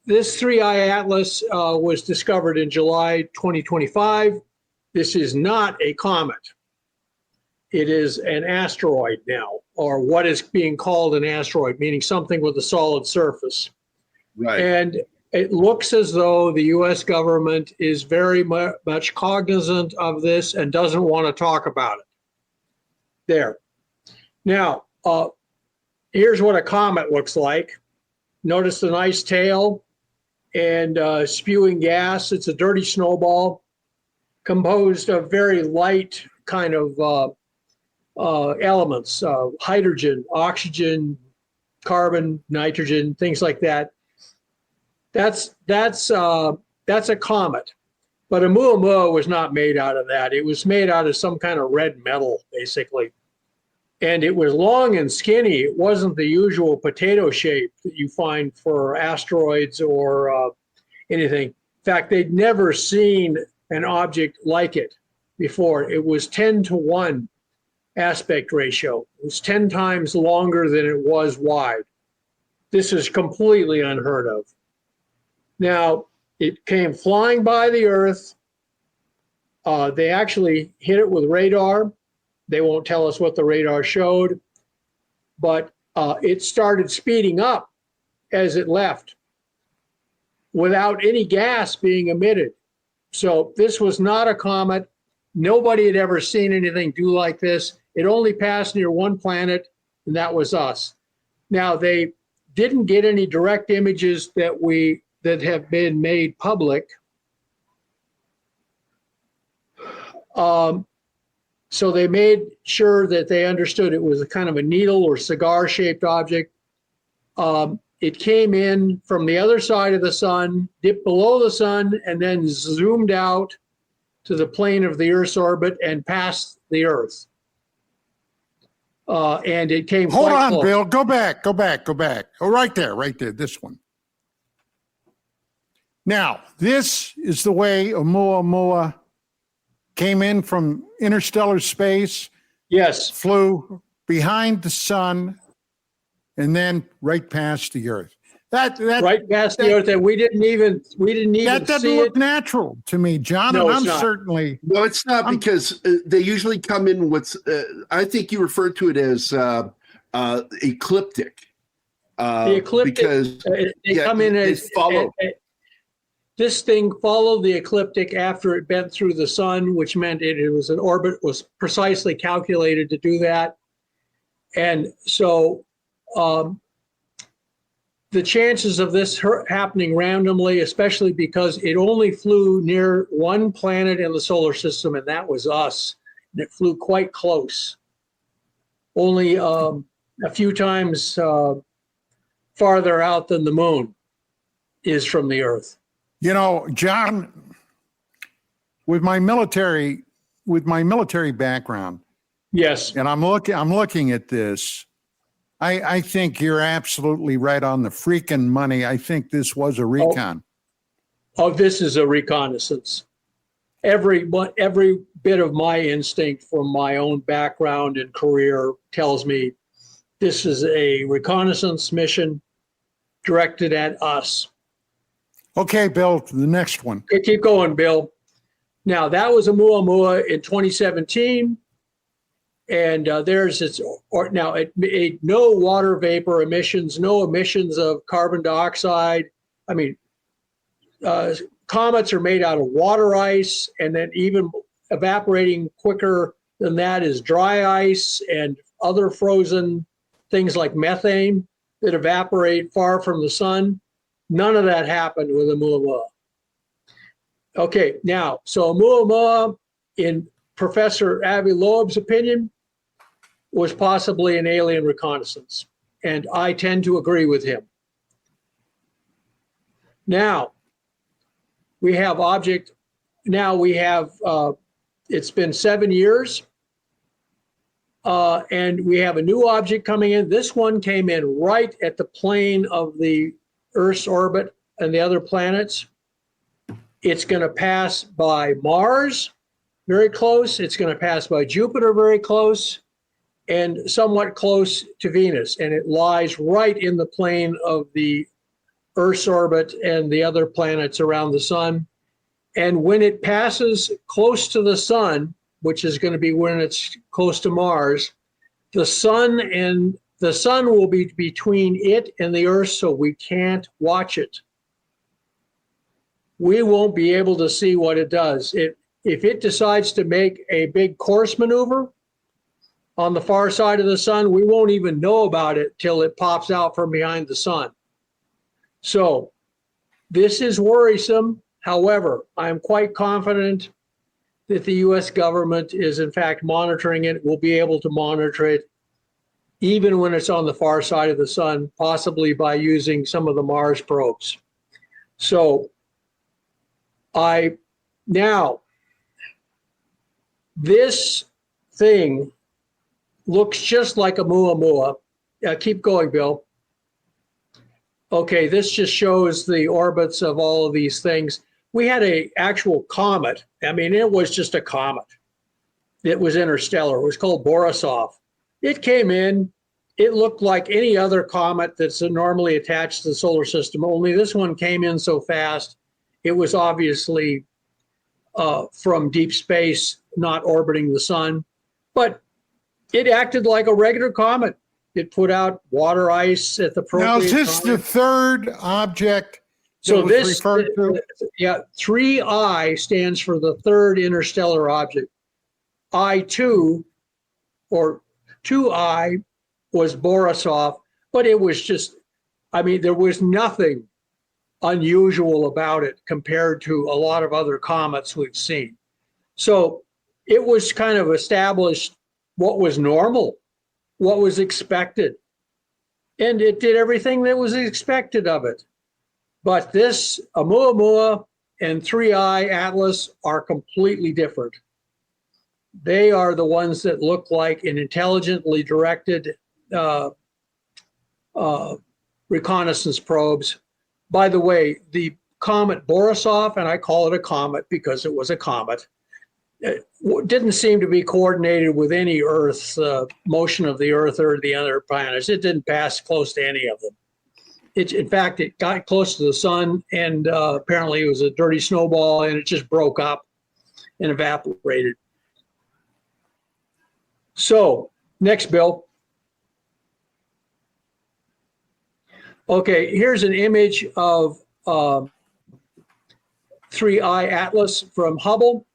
this Three-Eye Atlas was discovered in July 2025. This is not a comet. It is an asteroid now, or what is being called an asteroid, meaning something with a solid surface. Right. And it looks as though the U.S. government is very much cognizant of this and doesn't want to talk about it. There. Now, here's what a comet looks like. Notice the nice tail and spewing gas. It's a dirty snowball composed of very light kind of elements, hydrogen, oxygen, carbon, nitrogen, things like that. That's a comet. But Oumuamua was not made out of that. It was made out of some kind of red metal, basically. And it was long and skinny. It wasn't the usual potato shape that you find for asteroids or anything. In fact, they'd never seen an object like it before. It was 10-to-1 aspect ratio. It was 10 times longer than it was wide. This is completely unheard of. Now, it came flying by the Earth. They actually hit it with radar. They won't tell us what the radar showed, but it started speeding up as it left without any gas being emitted. So this was not a comet. Nobody had ever seen anything do like this. It only passed near one planet, and that was us. Now, they didn't get any direct images that have been made public. So they made sure that they understood it was a kind of a needle or cigar-shaped object. It came in from the other side of the sun, dipped below the sun, and then zoomed out to the plane of the Earth's orbit and past the Earth. And it came Hold quite on, close. Bill. Go back. Oh, right there. This one. Now, this is the way Oumuamua came in from interstellar space. Yes. Flew behind the sun and then right past the Earth. That Right past the Earth, and we didn't even that doesn't see look it. natural to me, John. No, and it's I'm not. certainly No, it's not, because they usually come in with, I think you referred to it as ecliptic. The ecliptic, because they come in as follow. This thing followed the ecliptic after it bent through the sun, which meant it was an orbit, was precisely calculated to do that. And so the chances of this happening randomly, especially because it only flew near one planet in the solar system, and that was us. And it flew quite close. Only a few times farther out than the moon is from the Earth. You know, John, with my military background, Yes. and I'm looking at this, I think you're absolutely right on the freaking money. I think this was a recon. Oh, this is a reconnaissance. Every bit of my instinct from my own background and career tells me this is a reconnaissance mission directed at us. Okay, Bill, the next one. Okay, keep going, Bill. Now, that was Oumuamua in 2017. And there's its, now it made no water vapor emissions, no emissions of carbon dioxide. I mean, comets are made out of water ice, and then even evaporating quicker than that is dry ice and other frozen things like methane that evaporate far from the sun. None of that happened with Oumuamua. Okay, now, so Oumuamua, in Professor Avi Loeb's opinion, was possibly an alien reconnaissance, and I tend to agree with him. Now, we have it's been 7 years, and we have a new object coming in. This one came in right at the plane of the Earth's orbit and the other planets. It's going to pass by Mars, very close. It's going to pass by Jupiter, very close, and somewhat close to Venus. And it lies right in the plane of the Earth's orbit and the other planets around the sun. And when it passes close to the sun, which is going to be when it's close to Mars, the sun will be between it and the Earth, so we can't watch it. We won't be able to see what it does. If it decides to make a big course maneuver on the far side of the sun, we won't even know about it till it pops out from behind the sun. So this is worrisome. However, I am quite confident that the US government is in fact monitoring it, will be able to monitor it even when it's on the far side of the sun, possibly by using some of the Mars probes. So this thing looks just like Oumuamua. Keep going, Bill. Okay, this just shows the orbits of all of these things. We had an actual comet. I mean, it was just a comet. It was interstellar. It was called Borisov. It came in. It looked like any other comet that's normally attached to the solar system, only this one came in so fast. It was obviously from deep space, not orbiting the sun, but it acted like a regular comet. It put out water ice at the appropriate time. Now, is this the third object that was referred to? Yeah, 3I stands for the third interstellar object. I2, or 2I, was Borisov, but it was just, I mean, there was nothing unusual about it compared to a lot of other comets we've seen. So it was kind of established what was normal, what was expected, and it did everything that was expected of it. But this Oumuamua and 3I Atlas are completely different. They are the ones that look like an intelligently directed reconnaissance probes. By the way, the comet Borisov, and I call it a comet because it was a comet, it didn't seem to be coordinated with any Earth motion of the Earth or the other planets. It didn't pass close to any of them. In fact, it got close to the sun, and apparently it was a dirty snowball, and it just broke up and evaporated. So, next, Bill. Okay, here's an image of 3I Atlas from Hubble.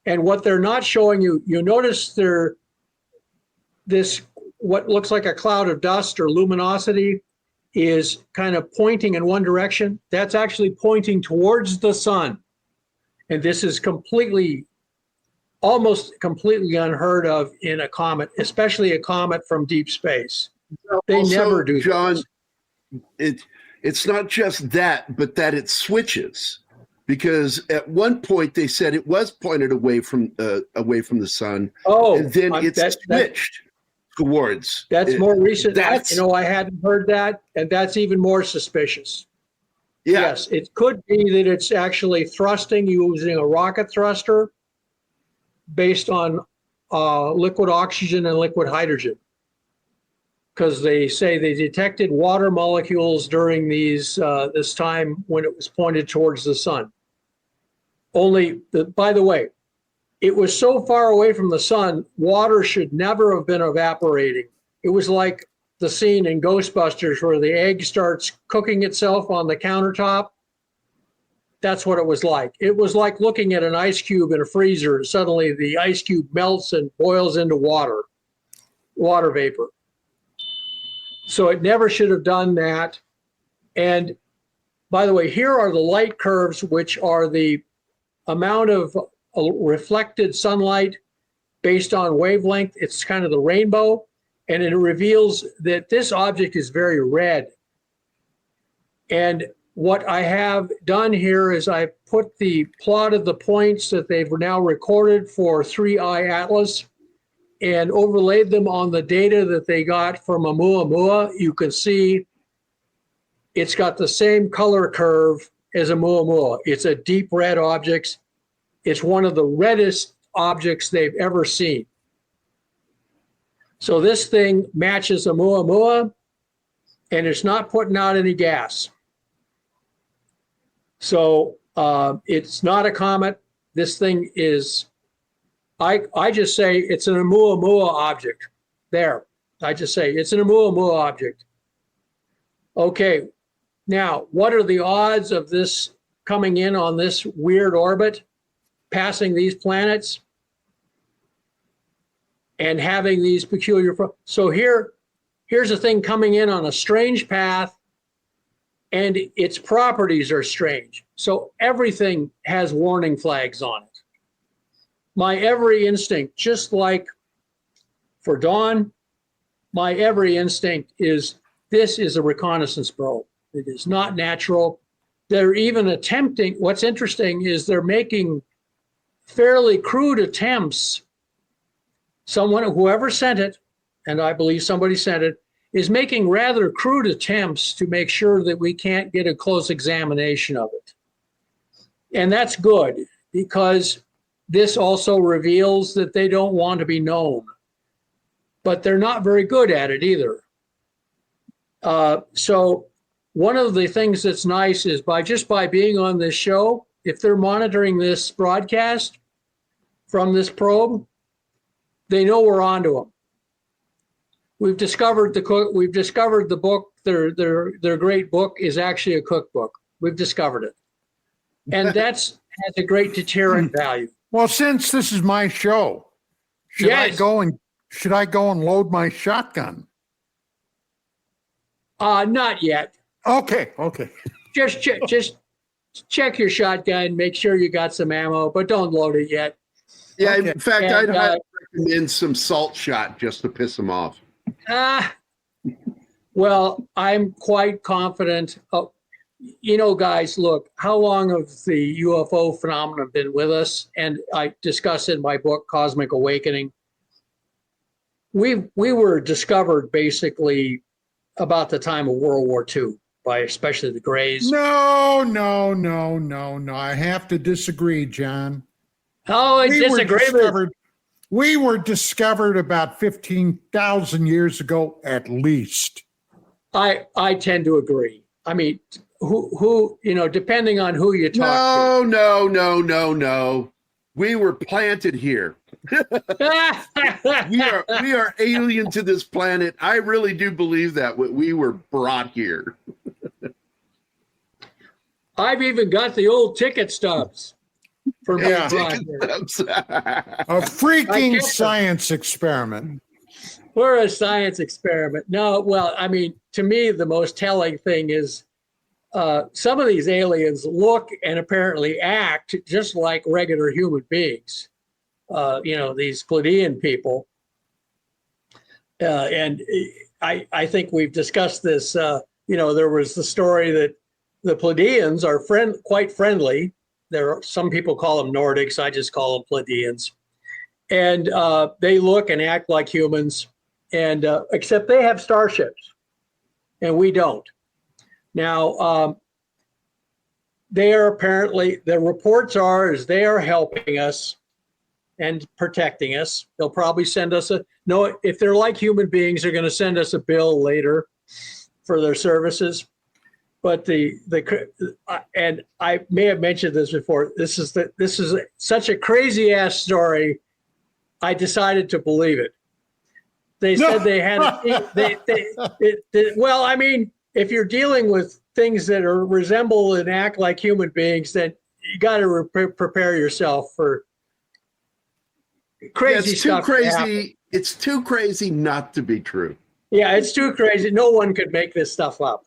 And what they're not showing you, you notice this, what looks like a cloud of dust or luminosity is kind of pointing in one direction. That's actually pointing towards the sun. And this is almost completely unheard of in a comet, especially a comet from deep space. They Also, never do John, this. it's not just that, but that it switches. Because at one point they said it was pointed away from the sun, and then it switched towards. That's more recent. I hadn't heard that, and that's even more suspicious. Yeah. Yes, it could be that it's actually thrusting using a rocket thruster based on liquid oxygen and liquid hydrogen, because they say they detected water molecules during this time when it was pointed towards the sun. By the way, it was so far away from the sun, water should never have been evaporating. It was like the scene in Ghostbusters where the egg starts cooking itself on the countertop. That's what it was like. It was like looking at an ice cube in a freezer. Suddenly the ice cube melts and boils into water vapor. So it never should have done that. And by the way, here are the light curves, which are the amount of reflected sunlight based on wavelength. It's kind of the rainbow, and it reveals that this object is very red. And what I have done here is I put the plot of the points that they've now recorded for 3I Atlas and overlaid them on the data that they got from Oumuamua. You can see it's got the same color curve as Oumuamua. It's a deep red object. It's one of the reddest objects they've ever seen. So this thing matches Oumuamua, and it's not putting out any gas. So it's not a comet. This thing is, I just say it's an Oumuamua object. There, I just say it's an Oumuamua object. Okay, now what are the odds of this coming in on this weird orbit, passing these planets, and having these peculiar? So here's a thing coming in on a strange path, and its properties are strange. So everything has warning flags on it. My every instinct, just like for Dawn, my every instinct is this is a reconnaissance probe. It is not natural. They're even attempting, what's interesting is they're making fairly crude attempts. Whoever sent it, and I believe somebody sent it, is making rather crude attempts to make sure that we can't get a close examination of it. And that's good, because this also reveals that they don't want to be known. But they're not very good at it either. So one of the things that's nice is by being on this show, if they're monitoring this broadcast from this probe, they know we're onto them. We've discovered the book. Their great book is actually a cookbook. We've discovered it, and has a great deterrent value. Well, since this is my show, should I go and load my shotgun? Not yet. Okay. Just check your shotgun, make sure you got some ammo, but don't load it yet. Yeah, okay. In fact, I'd recommend some salt shot just to piss them off. Well, I'm quite confident. Guys, look, how long have the UFO phenomenon been with us? And I discuss in my book, Cosmic Awakening. We were discovered basically about the time of World War II by especially the Greys. No. I have to disagree, John. Oh, I disagree. We were discovered about 15,000 years ago, at least. I tend to agree. I mean, who depending on who you talk to. No. We were planted here. we are alien to this planet. I really do believe that we were brought here. I've even got the old ticket stubs. A freaking science experiment. We're a science experiment. No, well, I mean, to me, the most telling thing is some of these aliens look and apparently act just like regular human beings. These Pleiadian people. And I think we've discussed this there was the story that the Pleiadians are quite friendly. Some people call them Nordics. I just call them Pleiadians. And they look and act like humans, and except they have starships, and we don't. Now, they are apparently, the reports are, is they are helping us and protecting us. They'll probably send us if they're like human beings, they're going to send us a bill later for their services. But and I may have mentioned this before. This is such a crazy ass story. I decided to believe it. They said they had. Well, I mean, if you're dealing with things that resemble and act like human beings, then you got to prepare yourself for crazy stuff. It's too crazy not to be true. Yeah, it's too crazy. No one could make this stuff up.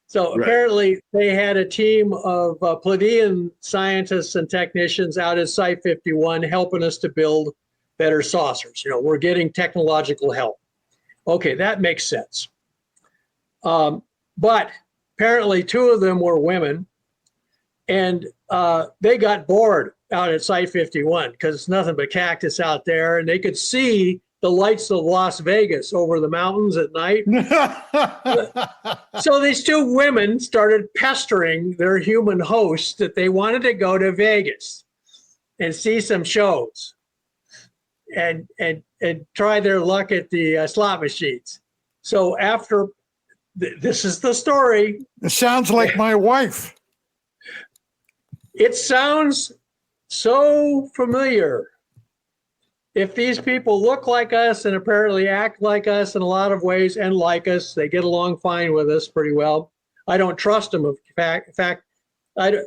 So apparently they had a team of Pleiadian scientists and technicians out at Site 51 helping us to build better saucers. We're getting technological help. Okay, that makes sense. But apparently 2 of them were women, and they got bored out at Site 51 because it's nothing but cactus out there, and they could see the lights of Las Vegas over the mountains at night. So these 2 women started pestering their human hosts that they wanted to go to Vegas and see some shows and try their luck at the slot machines. So after this is the story. It sounds like my wife. It sounds so familiar. If these people look like us and apparently act like us in a lot of ways and like us, they get along fine with us pretty well. I don't trust them. In fact, I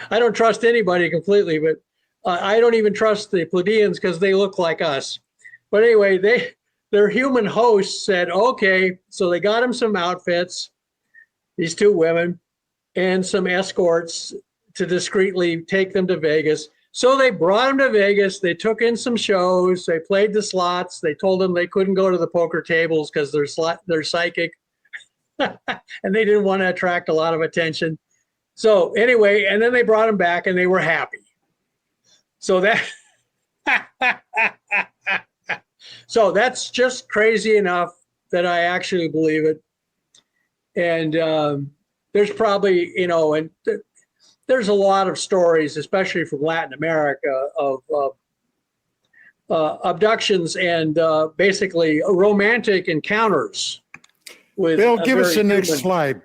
don't trust anybody completely, but I don't even trust the Pleiadians because they look like us. But anyway, their human host said, okay, so they got them some outfits, these 2 women, and some escorts to discreetly take them to Vegas. So they brought them to Vegas. They took in some shows. They played the slots. They told them they couldn't go to the poker tables because they're psychic. And they didn't want to attract a lot of attention. So anyway, and then they brought them back and they were happy. So so that's just crazy enough that I actually believe it. And there's probably, and there's a lot of stories, especially from Latin America, of abductions and basically romantic encounters with. Bill, give us the next slide.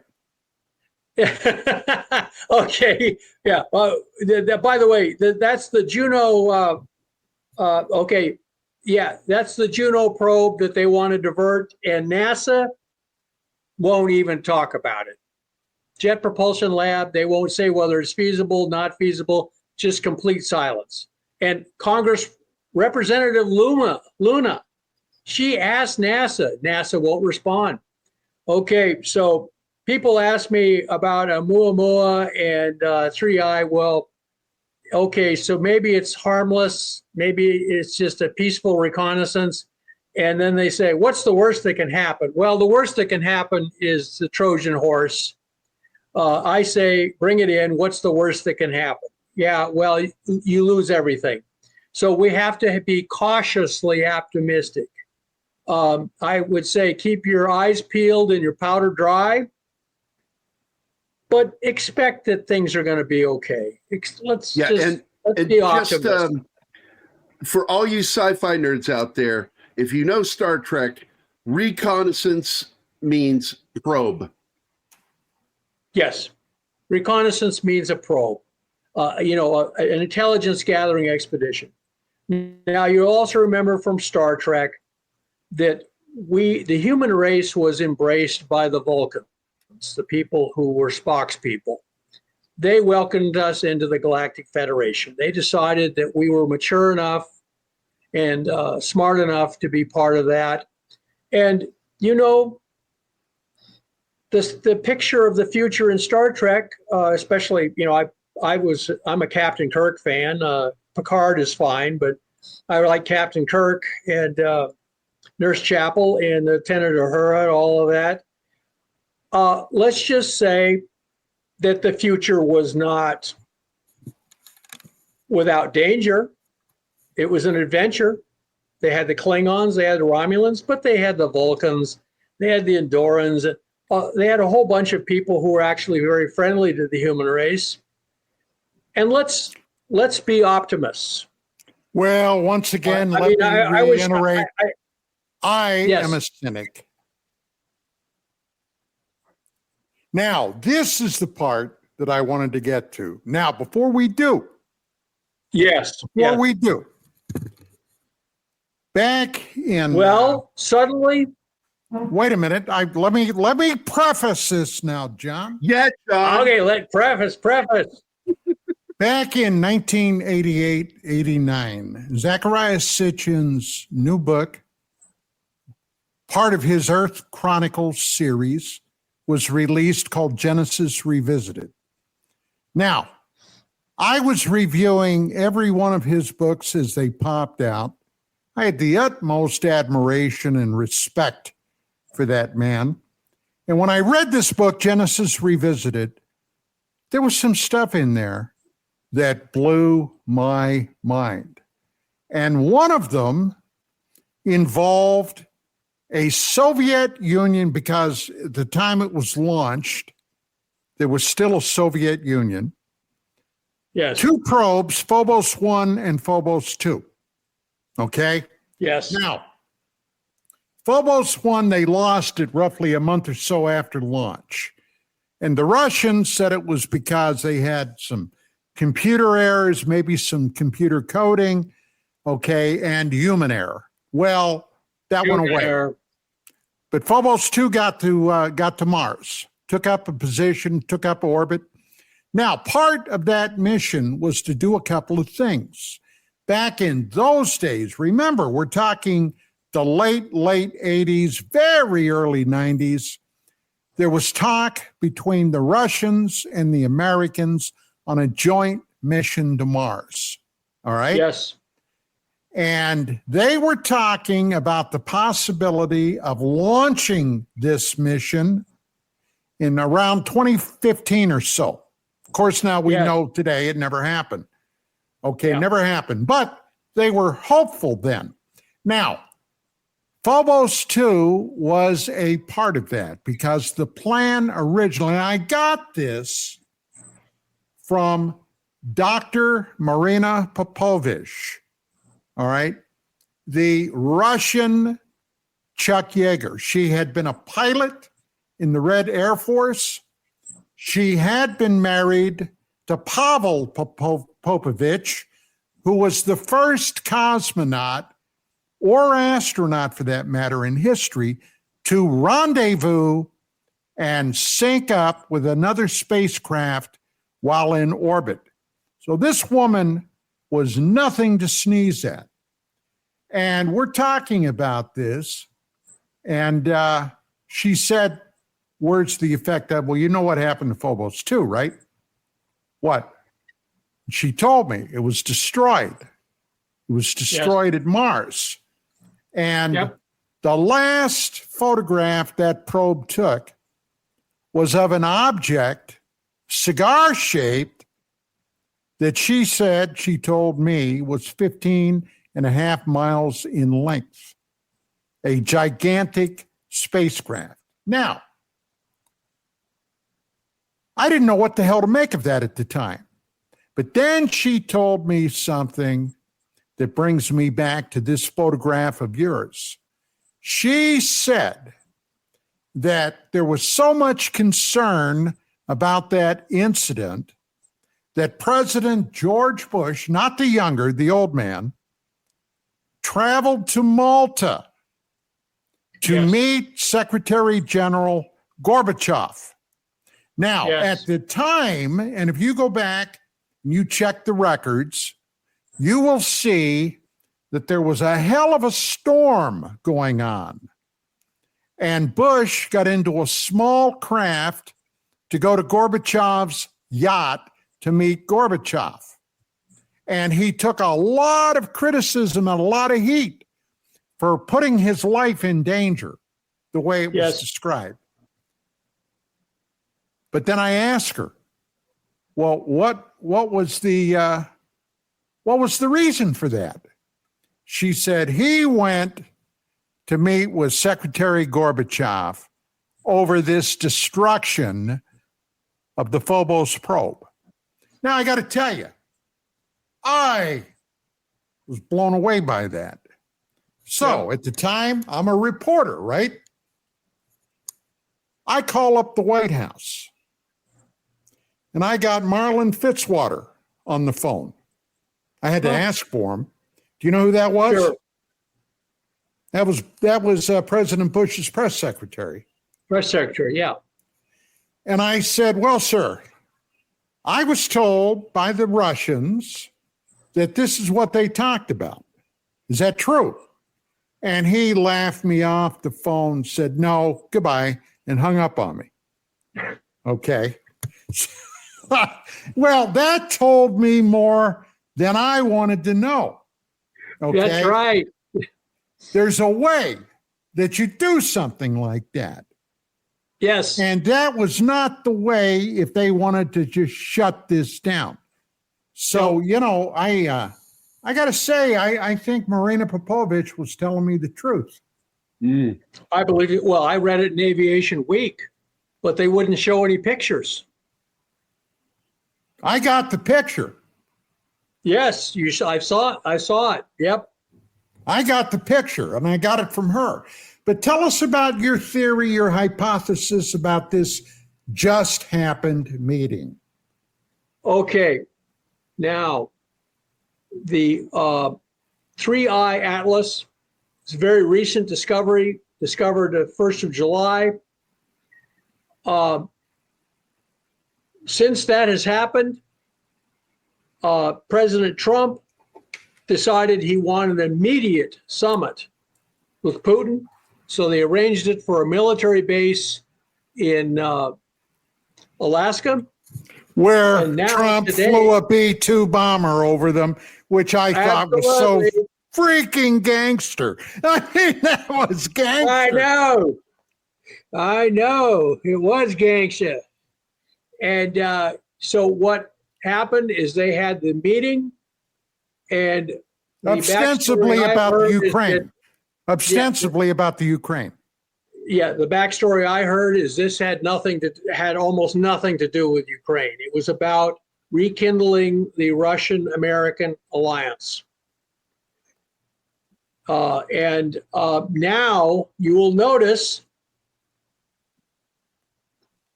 Okay. Yeah. By the way, that's the Juno. Okay. Yeah, that's the Juno probe that they want to divert, and NASA won't even talk about it. Jet Propulsion Lab, they won't say whether it's feasible, not feasible, just complete silence. And Congress Representative Luna, she asked NASA. NASA won't respond. Okay, so people ask me about Oumuamua and 3I. Well, okay, so maybe it's harmless. Maybe it's just a peaceful reconnaissance. And then they say, what's the worst that can happen? Well, the worst that can happen is the Trojan horse. I say, bring it in. What's the worst that can happen? Yeah, well, you lose everything. So we have to be cautiously optimistic. I would say keep your eyes peeled and your powder dry, but expect that things are going to be okay. Let's be optimistic. For all you sci-fi nerds out there, if you know Star Trek, reconnaissance means probe. Yes, reconnaissance means a probe, an intelligence gathering expedition. Now, you also remember from Star Trek that the human race was embraced by the Vulcans, the people who were Spock's people. They welcomed us into the Galactic Federation. They decided that we were mature enough and smart enough to be part of that. And, the picture of the future in Star Trek, especially, I'm a Captain Kirk fan. Picard is fine, but I like Captain Kirk and Nurse Chapel and Lieutenant Uhura, all of that. let's just say that the future was not without danger. It was an adventure. They had the Klingons, they had the Romulans, but they had the Vulcans, they had the Andorans. They had a whole bunch of people who were actually very friendly to the human race. And let's be optimists. Well, once again, let me reiterate, I Yes. am a cynic. Now, this is the part that I wanted to get to. Now, before we do, back in suddenly, wait a minute. Let me preface this now, John. Yeah, John. okay, let preface. Back in 1988-89, Zecharia Sitchin's new book, part of his Earth Chronicles series, was released called Genesis Revisited. Now, I was reviewing every one of his books as they popped out. I had the utmost admiration and respect for that man. And when I read this book, Genesis Revisited, there was some stuff in there that blew my mind. And one of them involved a Soviet Union, because at the time it was launched, there was still a Soviet Union. Yes. Two probes, Phobos 1 and Phobos 2. Okay? Yes. Now, Phobos 1, they lost it roughly a month or so after launch. And the Russians said it was because they had some computer errors, maybe some computer coding, okay, and human error. Well, that went away. But Phobos 2 got to Mars, took up a position, took up orbit. Now, part of that mission was to do a couple of things. Back in those days, remember, we're talking the late 80s, very early 90s, there was talk between the Russians and the Americans on a joint mission to Mars. All right? Yes. And they were talking about the possibility of launching this mission in around 2015 or so. Of course, now we know today it never happened. Okay, it never happened. But they were hopeful then. Now, Phobos 2 was a part of that because the plan originally, I got this from Dr. Marina Popovich, all right, the Russian Chuck Yeager. She had been a pilot in the Red Air Force. She had been married to Pavel Popovich, who was the first cosmonaut or astronaut, for that matter, in history to rendezvous and sync up with another spacecraft while in orbit. So this woman was nothing to sneeze at. And we're talking about this, and she said words to the effect of, well, you know what happened to Phobos 2, right? What? She told me it was destroyed. It was destroyed at Mars. And the last photograph that probe took was of an object, cigar-shaped, that she said, she told me, was 15 and a half miles in length. A gigantic spacecraft. Now, I didn't know what the hell to make of that at the time. But then she told me something that brings me back to this photograph of yours. She said that there was so much concern about that incident that President George Bush, not the younger, the old man, traveled to Malta to meet Secretary General Gorbachev. Now, at the time, and if you go back and you check the records, you will see that there was a hell of a storm going on. And Bush got into a small craft to go to Gorbachev's yacht to meet Gorbachev. And he took a lot of criticism and a lot of heat for putting his life in danger, the way it was described. But then I asked her, well, what was the reason for that? She said he went to meet with Secretary Gorbachev over this destruction of the Phobos probe. Now, I got to tell you, I was blown away by that. So at the time, I'm a reporter, right? I call up the White House and I got Marlin Fitzwater on the phone. I had to ask for him. Do you know who that was? Sure. That was President Bush's press secretary. Press secretary, yeah. And I said, well, sir, I was told by the Russians that this is what they talked about. Is that true? And he laughed me off the phone, said, no, goodbye, and hung up on me. Okay. Well, that told me more than I wanted to know. Okay. That's right. There's a way that you do something like that. Yes. And that was not the way if they wanted to just shut this down. So, you know, I got to say, I think Marina Popovich was telling me the truth. I believe it. Well, I read it in Aviation Week, but they wouldn't show any pictures. I got the picture. Yes, I saw it. Yep. I got the picture, and I got it from her. But tell us about your theory, your hypothesis about this just happened meeting. Okay. Now, the 3I Atlas is a very recent discovery, discovered the 1st of July. Since that has happened, President Trump decided he wanted an immediate summit with Putin. So they arranged it for a military base in Alaska. Where And now Trump today- flew a B-2 bomber over them, which I thought was so Absolutely. freaking gangster. I mean, that was gangster. I know. It was gangster. And so what happened is they had the meeting, and the Ostensibly backstory I about heard is Ukraine. that- Ostensibly about the Ukraine. Yeah, the backstory I heard is this had almost nothing to do with Ukraine. It was about rekindling the Russian-American alliance. And now you will notice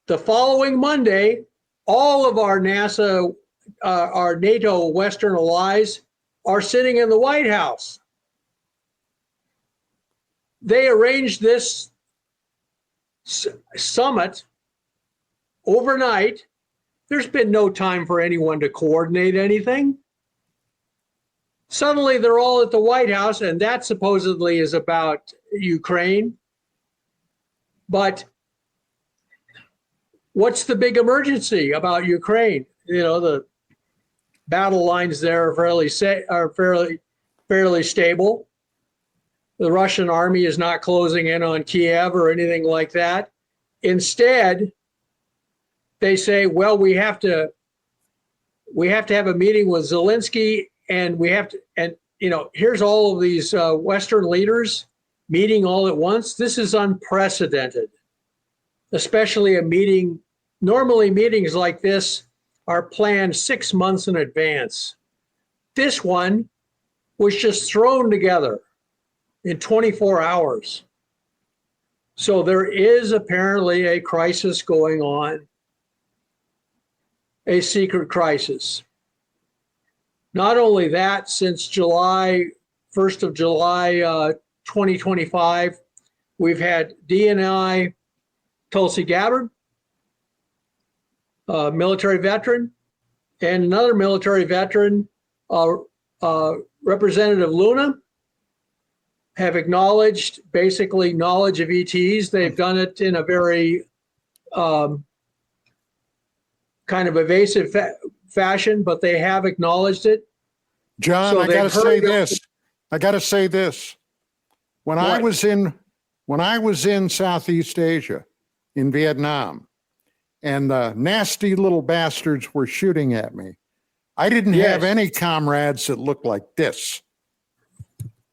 the following Monday, all of our our NATO Western allies are sitting in the White House. They arranged this summit overnight. There's been no time for anyone to coordinate anything. Suddenly they're all at the White House, and that supposedly is about Ukraine. But what's the big emergency about Ukraine? You know, the battle lines there are fairly stable. The Russian army is not closing in on Kiev or anything like that. Instead, they say, well, we have to have a meeting with Zelensky, and here's all of these Western leaders meeting all at once. This is unprecedented, especially a meeting. Normally meetings like this are planned 6 months in advance. This one was just thrown together in 24 hours. So there is apparently a crisis going on, a secret crisis. Not only that, since 1st of July 2025, we've had DNI Tulsi Gabbard, military veteran, and another military veteran, Representative Luna, have acknowledged basically knowledge of ETs. They've done it in a very kind of evasive fashion, but they have acknowledged it. John, So I got to say they've this. When I was in Southeast Asia, in Vietnam, and the nasty little bastards were shooting at me. I didn't have any comrades that looked like this.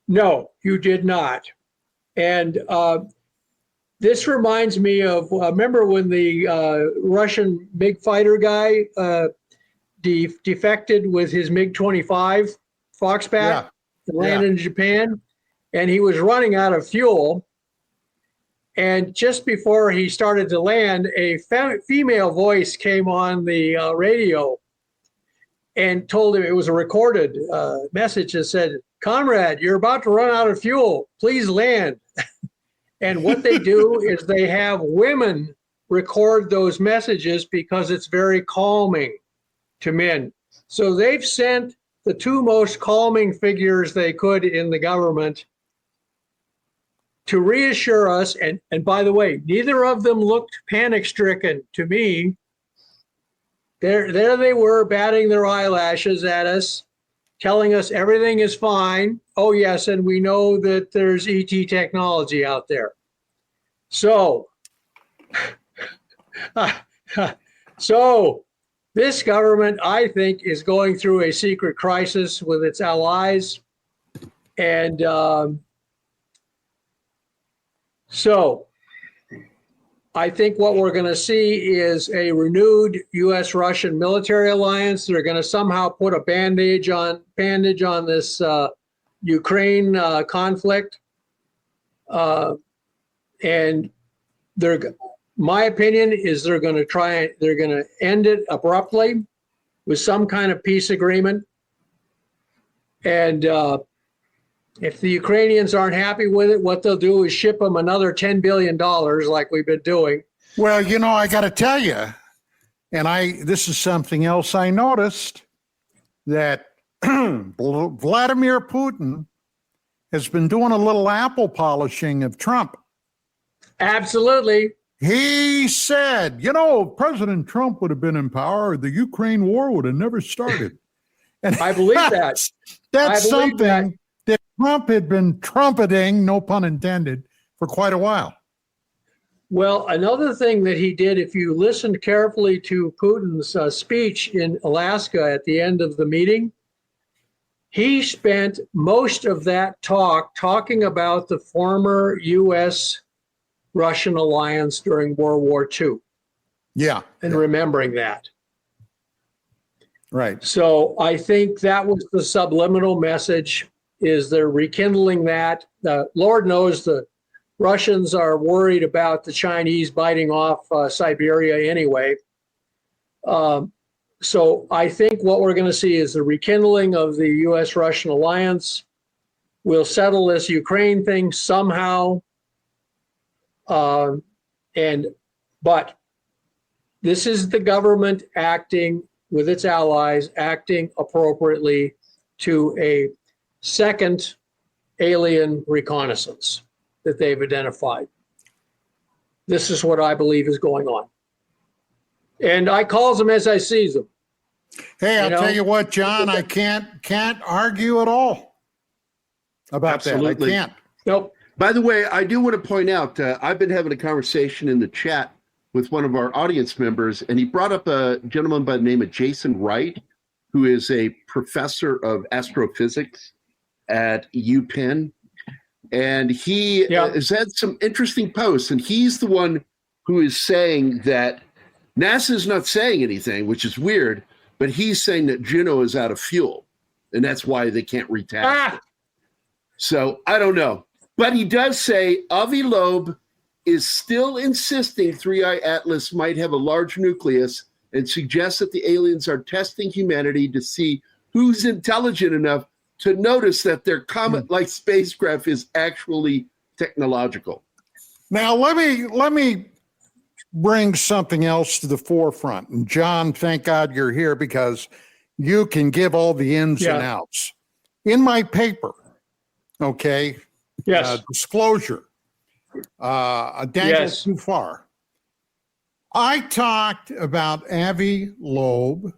No, you did not. And this reminds me of, remember when the Russian MiG fighter guy defected with his MiG-25 Foxbat and landed in Japan, and he was running out of fuel. And just before he started to land, a female voice came on the radio and told him, it was a recorded message that said, "Comrade, you're about to run out of fuel. Please land." And what they do is they have women record those messages because it's very calming to men. So they've sent the two most calming figures they could in the government to reassure us. And by the way, neither of them looked panic-stricken to me. There they were, batting their eyelashes at us, telling us everything is fine. Oh, yes, and we know that there's ET technology out there. So, this government, I think, is going through a secret crisis with its allies. And so I think what we're going to see is a renewed U.S.-Russian military alliance. They're going to somehow put a bandage on this Ukraine conflict, and my opinion is they're going to end it abruptly with some kind of peace agreement. And if the Ukrainians aren't happy with it, what they'll do is ship them another $10 billion like we've been doing. Well, I got to tell you, and this is something else I noticed, that Vladimir Putin has been doing a little apple polishing of Trump. Absolutely. He said, President Trump would have been in power, the Ukraine war would have never started. And I believe that. That's something that Trump had been trumpeting, no pun intended, for quite a while. Well, another thing that he did, if you listened carefully to Putin's speech in Alaska at the end of the meeting, he spent most of that talking about the former U.S.-Russian alliance during World War II. Yeah. And remembering that. Right. So I think that was the subliminal message, is they're rekindling that. Lord knows the Russians are worried about the Chinese biting off Siberia anyway. So I think what we're going to see is the rekindling of the U.S.-Russian alliance. We'll settle this Ukraine thing somehow. But this is the government acting with its allies, acting appropriately to a second alien reconnaissance that they've identified. This is what I believe is going on. And I calls them as I sees them. Hey, I'll tell you what, John, I can't argue at all about Absolutely. that. I can't. Nope. By the way, I do want to point out, I've been having a conversation in the chat with one of our audience members, and he brought up a gentleman by the name of Jason Wright, who is a professor of astrophysics at UPenn. And he has had some interesting posts, and he's the one who is saying that NASA is not saying anything, which is weird, but he's saying that Juno is out of fuel, and that's why they can't retest. So I don't know. But he does say Avi Loeb is still insisting 3I Atlas might have a large nucleus and suggests that the aliens are testing humanity to see who's intelligent enough to notice that their comet-like spacecraft is actually technological. Now, let me bring something else to the forefront. And John, thank God you're here because you can give all the ins and outs. In my paper, okay, disclosure, a dangle too far. I talked about Avi Loeb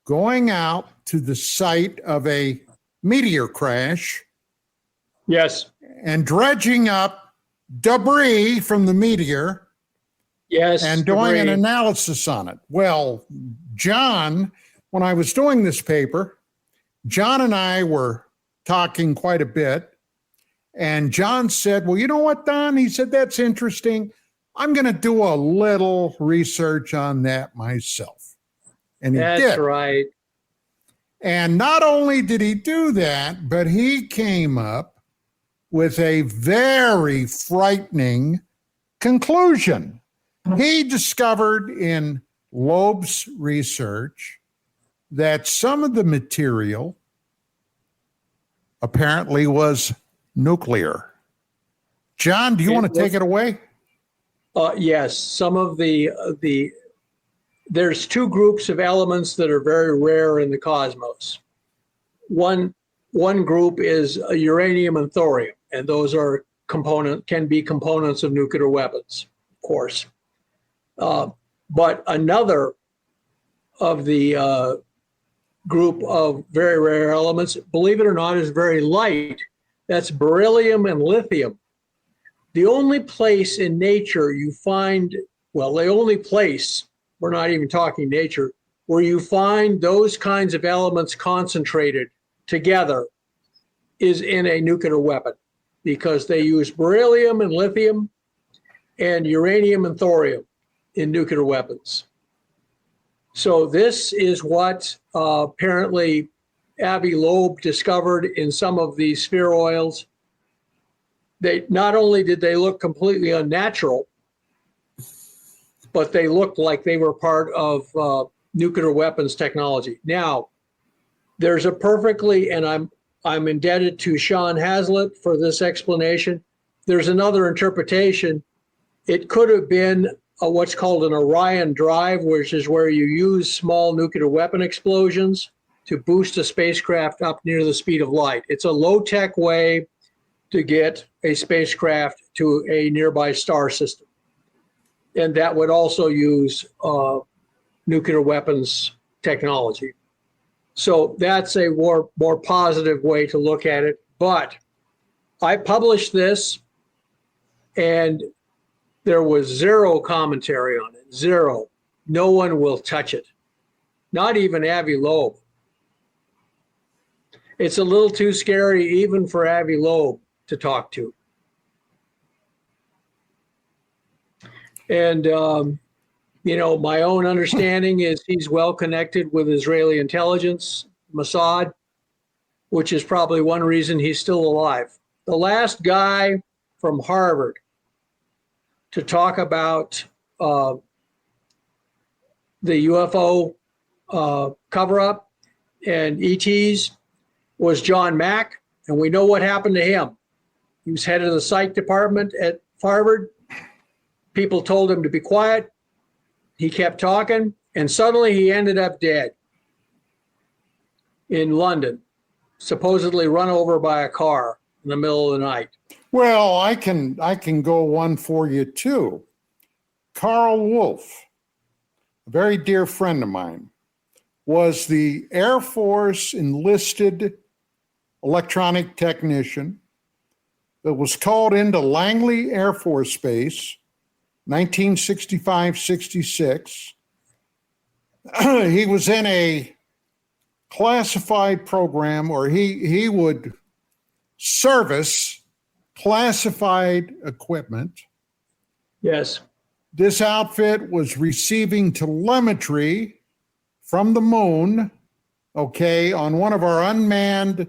going out to the site of a meteor crash. Yes. And dredging up debris from the meteor Yes. and doing an debris. analysis on it. Well, John, when I was doing this paper, John and I were talking quite a bit. And John said, well, you know what, Don? He said, that's interesting. I'm going to do a little research on that myself. And he That's did. right. And not only did he do that, but he came up with a very frightening conclusion. He discovered in Loeb's research that some of the material apparently was nuclear. John, do you want to take it away? Yes, some of there's two groups of elements that are very rare in the cosmos. One group is uranium and thorium, and those can be components of nuclear weapons, of course. But another of the group of very rare elements, believe it or not, is very light. That's beryllium and lithium. The only place in nature you find, the only place, we're not even talking nature, where you find those kinds of elements concentrated together is in a nuclear weapon, because they use beryllium and lithium and uranium and thorium in nuclear weapons. So this is what apparently Avi Loeb discovered in some of these spheroids. They not only did they look completely unnatural, but they looked like they were part of nuclear weapons technology. Now, there's a perfectly, and I'm indebted to Sean Hazlitt for this explanation. There's another interpretation. It could have been what's called an Orion drive, which is where you use small nuclear weapon explosions to boost a spacecraft up near the speed of light. It's a low-tech way to get a spacecraft to a nearby star system. And that would also use nuclear weapons technology. So that's a more positive way to look at it. But I published this, and there was zero commentary on it, zero. No one will touch it, not even Avi Loeb. It's a little too scary even for Avi Loeb to talk to. And, my own understanding is he's well connected with Israeli intelligence, Mossad, which is probably one reason he's still alive. The last guy from Harvard to talk about the UFO cover-up and ETs was John Mack, and we know what happened to him. He was head of the psych department at Harvard. People told him to be quiet. He kept talking, and suddenly he ended up dead in London, supposedly run over by a car in the middle of the night. Well, I can go one for you too. Carl Wolf, a very dear friend of mine, was the Air Force enlisted electronic technician that was called into Langley Air Force Base, 1965-66. He was in a classified program, or he would service classified equipment. Yes. This outfit was receiving telemetry from the moon, on one of our unmanned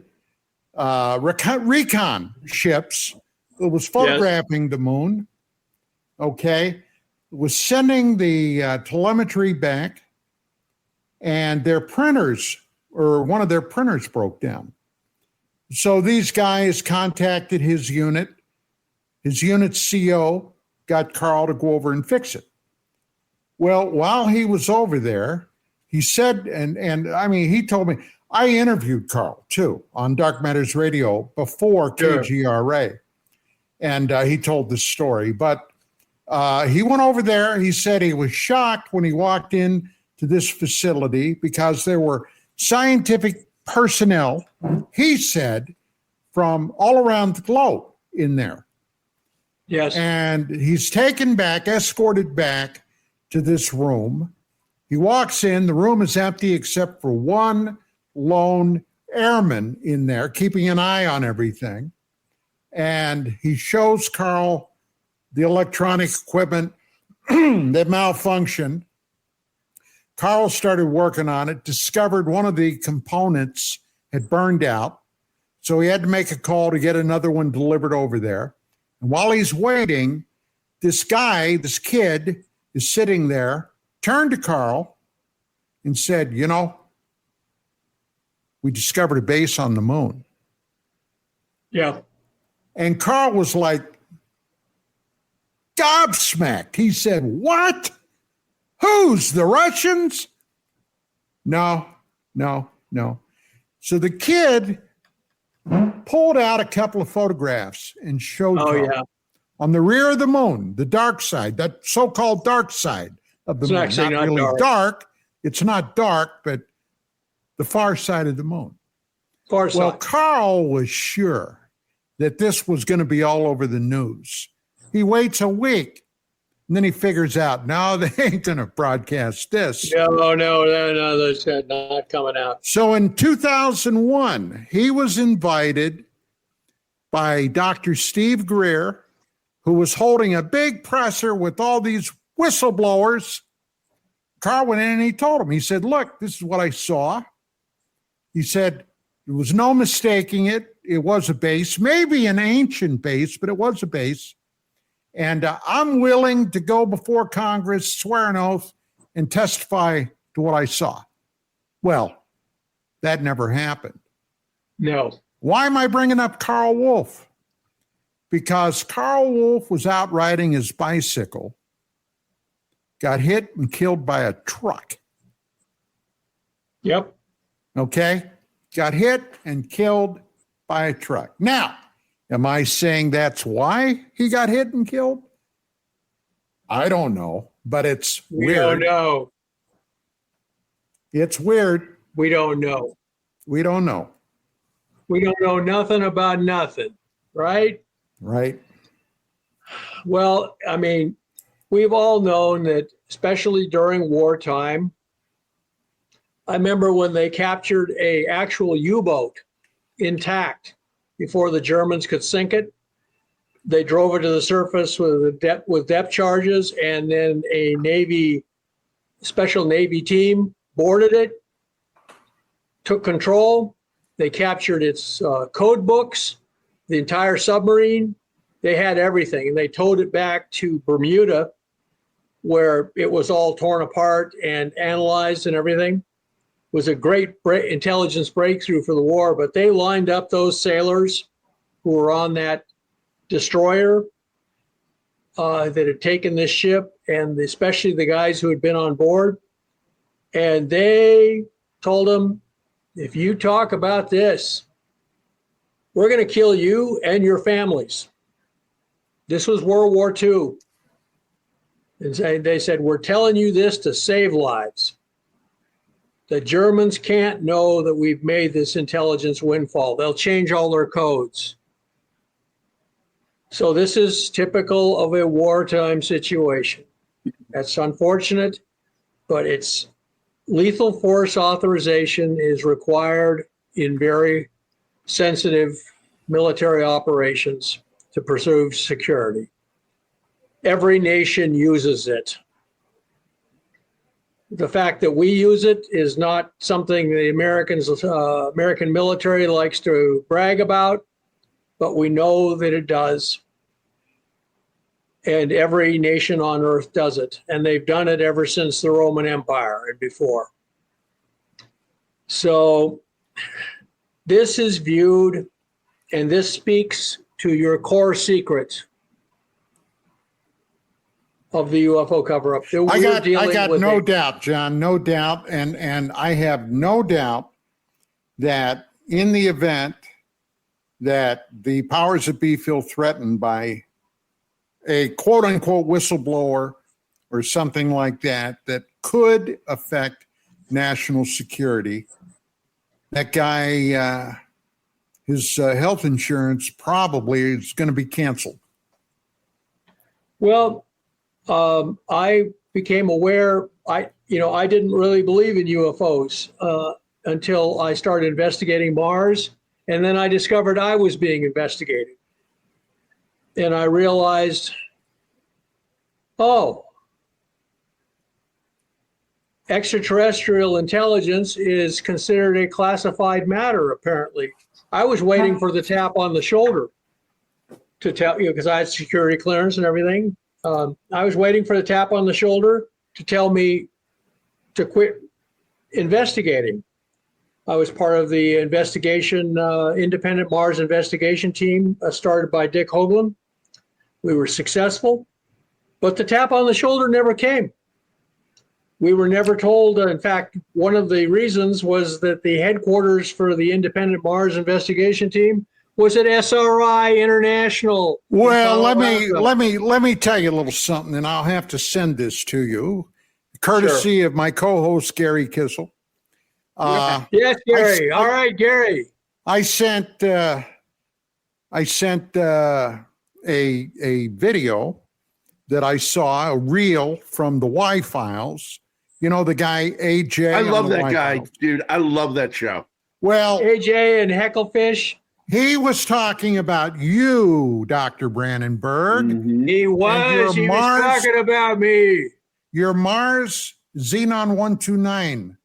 recon ships that was photographing the moon. It was sending the telemetry back, and their printers, or one of their printers, broke down. So these guys contacted his unit. His unit CO got Carl to go over and fix it. Well, while he was over there, he said, and I mean, he told me, I interviewed Carl too on Dark Matters Radio before KGRA. And he told the story, but he went over there. He said he was shocked when he walked in to this facility because there were scientific personnel, he said, from all around the globe in there. Yes. And he's taken back, escorted back to this room. He walks in, the room is empty except for one lone airman in there, keeping an eye on everything. And he shows Carl the electronic equipment that malfunctioned. Carl started working on it, discovered one of the components had burned out. So he had to make a call to get another one delivered over there. And while he's waiting, this kid is sitting there, turned to Carl and said, you know, we discovered a base on the moon. Yeah. And Carl was like gobsmacked. He said, what? Who's the Russians? No. So the kid pulled out a couple of photographs and showed Carl on the rear of the moon, the dark side, that so-called dark side of the moon. It's actually not really dark. It's not dark, but the far side of the moon. Far side. Well, Carl was sure that this was going to be all over the news. He waits a week, and then he figures out, no, they ain't going to broadcast this. No, that's not coming out. So in 2001, he was invited by Dr. Steve Greer, who was holding a big presser with all these whistleblowers. Carl went in and he told him, he said, look, this is what I saw. He said, there was no mistaking it. It was a base, maybe an ancient base, but it was a base. And I'm willing to go before Congress, swear an oath, and testify to what I saw. Well, that never happened. No. Why am I bringing up Carl Wolf? Because Carl Wolf was out riding his bicycle, got hit and killed by a truck. Yep. Okay? Got hit and killed by a truck. Now, am I saying that's why he got hit and killed? I don't know, but it's weird. We don't know. It's weird. We don't know. We don't know. We don't know nothing about nothing, right? Right. Well, I mean, we've all known that, especially during wartime. I remember when they captured a actual U-boat intact before the Germans could sink it. They drove it to the surface with depth charges, and then a special Navy team boarded it, took control. They captured its code books, the entire submarine. They had everything, and they towed it back to Bermuda, where it was all torn apart and analyzed and everything. It was a great intelligence breakthrough for the war, but they lined up those sailors who were on that destroyer that had taken this ship, and especially the guys who had been on board. And they told them, if you talk about this, we're going to kill you and your families. This was World War II. And they said, we're telling you this to save lives. The Germans can't know that we've made this intelligence windfall. They'll change all their codes. So this is typical of a wartime situation. That's unfortunate, but it's lethal force authorization is required in very sensitive military operations to preserve security. Every nation uses it. The fact that we use it is not something the American military likes to brag about, but we know that it does. And every nation on earth does it. And they've done it ever since the Roman Empire and before. So this is viewed, and this speaks to your core secret of the UFO cover-up. I got no doubt, John, no doubt. And I have no doubt that in the event that the powers that be feel threatened by a quote-unquote whistleblower or something like that that could affect national security, that guy, his health insurance probably is going to be canceled. Well, I became aware. I didn't really believe in UFOs until I started investigating Mars, and then I discovered I was being investigated, and I realized, oh, extraterrestrial intelligence is considered a classified matter. Apparently, I was waiting for the tap on the shoulder to tell you, because I had security clearance and everything. I was waiting for the tap on the shoulder to tell me to quit investigating. I was part of the independent Mars investigation team started by Dick Hoagland. We were successful, but the tap on the shoulder never came. We were never told. In fact, one of the reasons was that the headquarters for the independent Mars investigation team was at SRI International. Well, let me tell you a little something, and I'll have to send this to you, courtesy of my co-host Gary Kissel. Yes, Gary. All right, Gary. I sent a video that I saw, a reel from the Y Files. You know the guy AJ. I love that guy, dude. I love that show. Well, AJ and Hecklefish. He was talking about you, Dr. Brandenberg. Mm-hmm. He was talking about me. Your Mars Xenon 129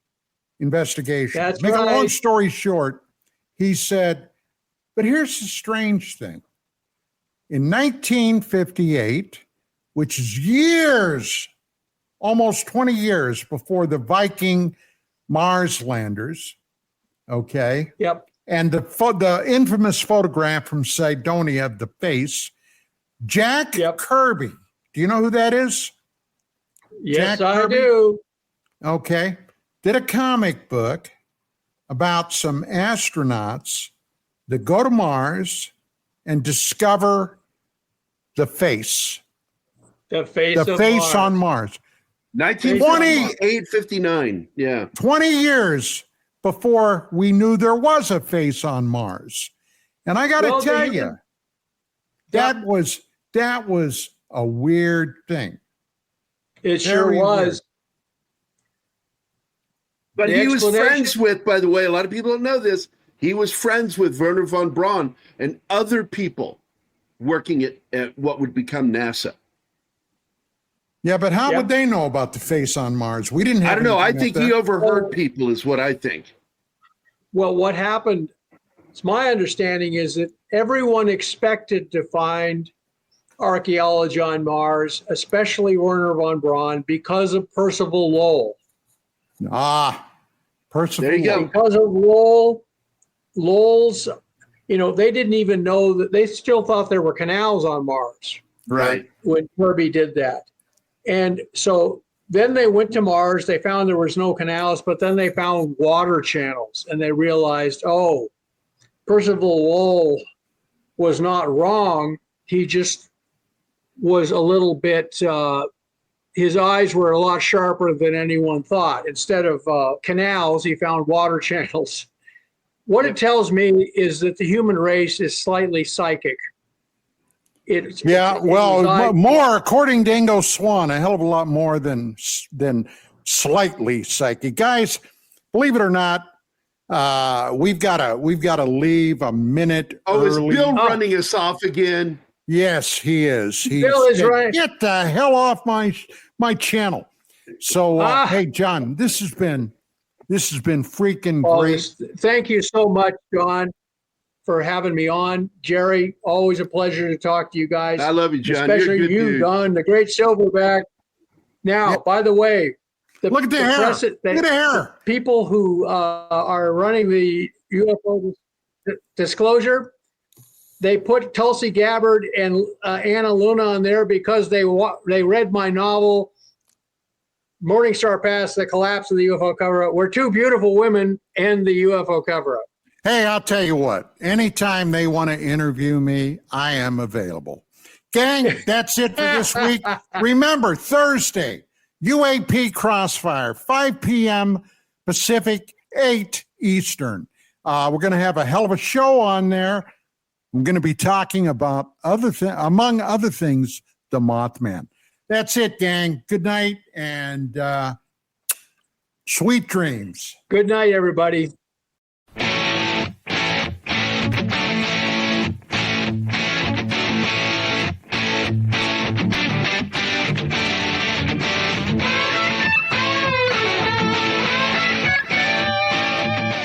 investigation. That's Make right. a long story short, he said, but here's the strange thing. In 1958, which is years, almost 20 years before the Viking Mars landers, okay? Yep. And the infamous photograph from Cydonia of the face, Jack Kirby. Do you know who that is? Yes, Jack I Kirby? do. Okay. Did a comic book about some astronauts that go to Mars and discover the face. The face Mars. On Mars. 1958-59. Yeah. 20 years before we knew there was a face on Mars. And I got to tell you, that was a weird thing. It sure was. Weird. But he was friends with, by the way, a lot of people don't know this, he was friends with Wernher von Braun and other people working at what would become NASA. Yeah, but how would they know about the face on Mars? We didn't have. I don't know. I think he overheard people, is what I think. Well, what happened, it's my understanding, is that everyone expected to find archaeology on Mars, especially Wernher von Braun, because of Percival Lowell. Percival. There you go. Because of Lowell's, they didn't even know that, they still thought there were canals on Mars. Right. When Kirby did that. And so then they went to Mars, they found there was no canals, but then they found water channels, and they realized, oh, Percival Lowell was not wrong. He just was a little bit, his eyes were a lot sharper than anyone thought. Instead of canals, he found water channels. What it tells me is that the human race is slightly psychic. More, according to Ingo Swann, a hell of a lot more than slightly psychic. Guys, believe it or not, we've got to leave a minute early. Is Bill running us off again? Yes, he is. Bill is right. Get the hell off my channel. So, hey, John, this has been freaking great. Thank you so much, John, for having me on. Jerry, always a pleasure to talk to you guys. I love you, John. Especially You're a good you, dude. Don, the great Silverback. Now, by the way, look at the hair. Look at the hair. People who are running the UFO disclosure, they put Tulsi Gabbard and Anna Luna on there because they read my novel, Morningstar Pass, The Collapse of the UFO Cover-Up, where two beautiful women end the UFO cover-up. Hey, I'll tell you what, anytime they want to interview me, I am available. Gang, that's it for this week. Remember, Thursday, UAP Crossfire, 5 p.m. Pacific, 8 Eastern. We're going to have a hell of a show on there. I'm going to be talking about among other things, the Mothman. That's it, gang. Good night and sweet dreams. Good night, everybody.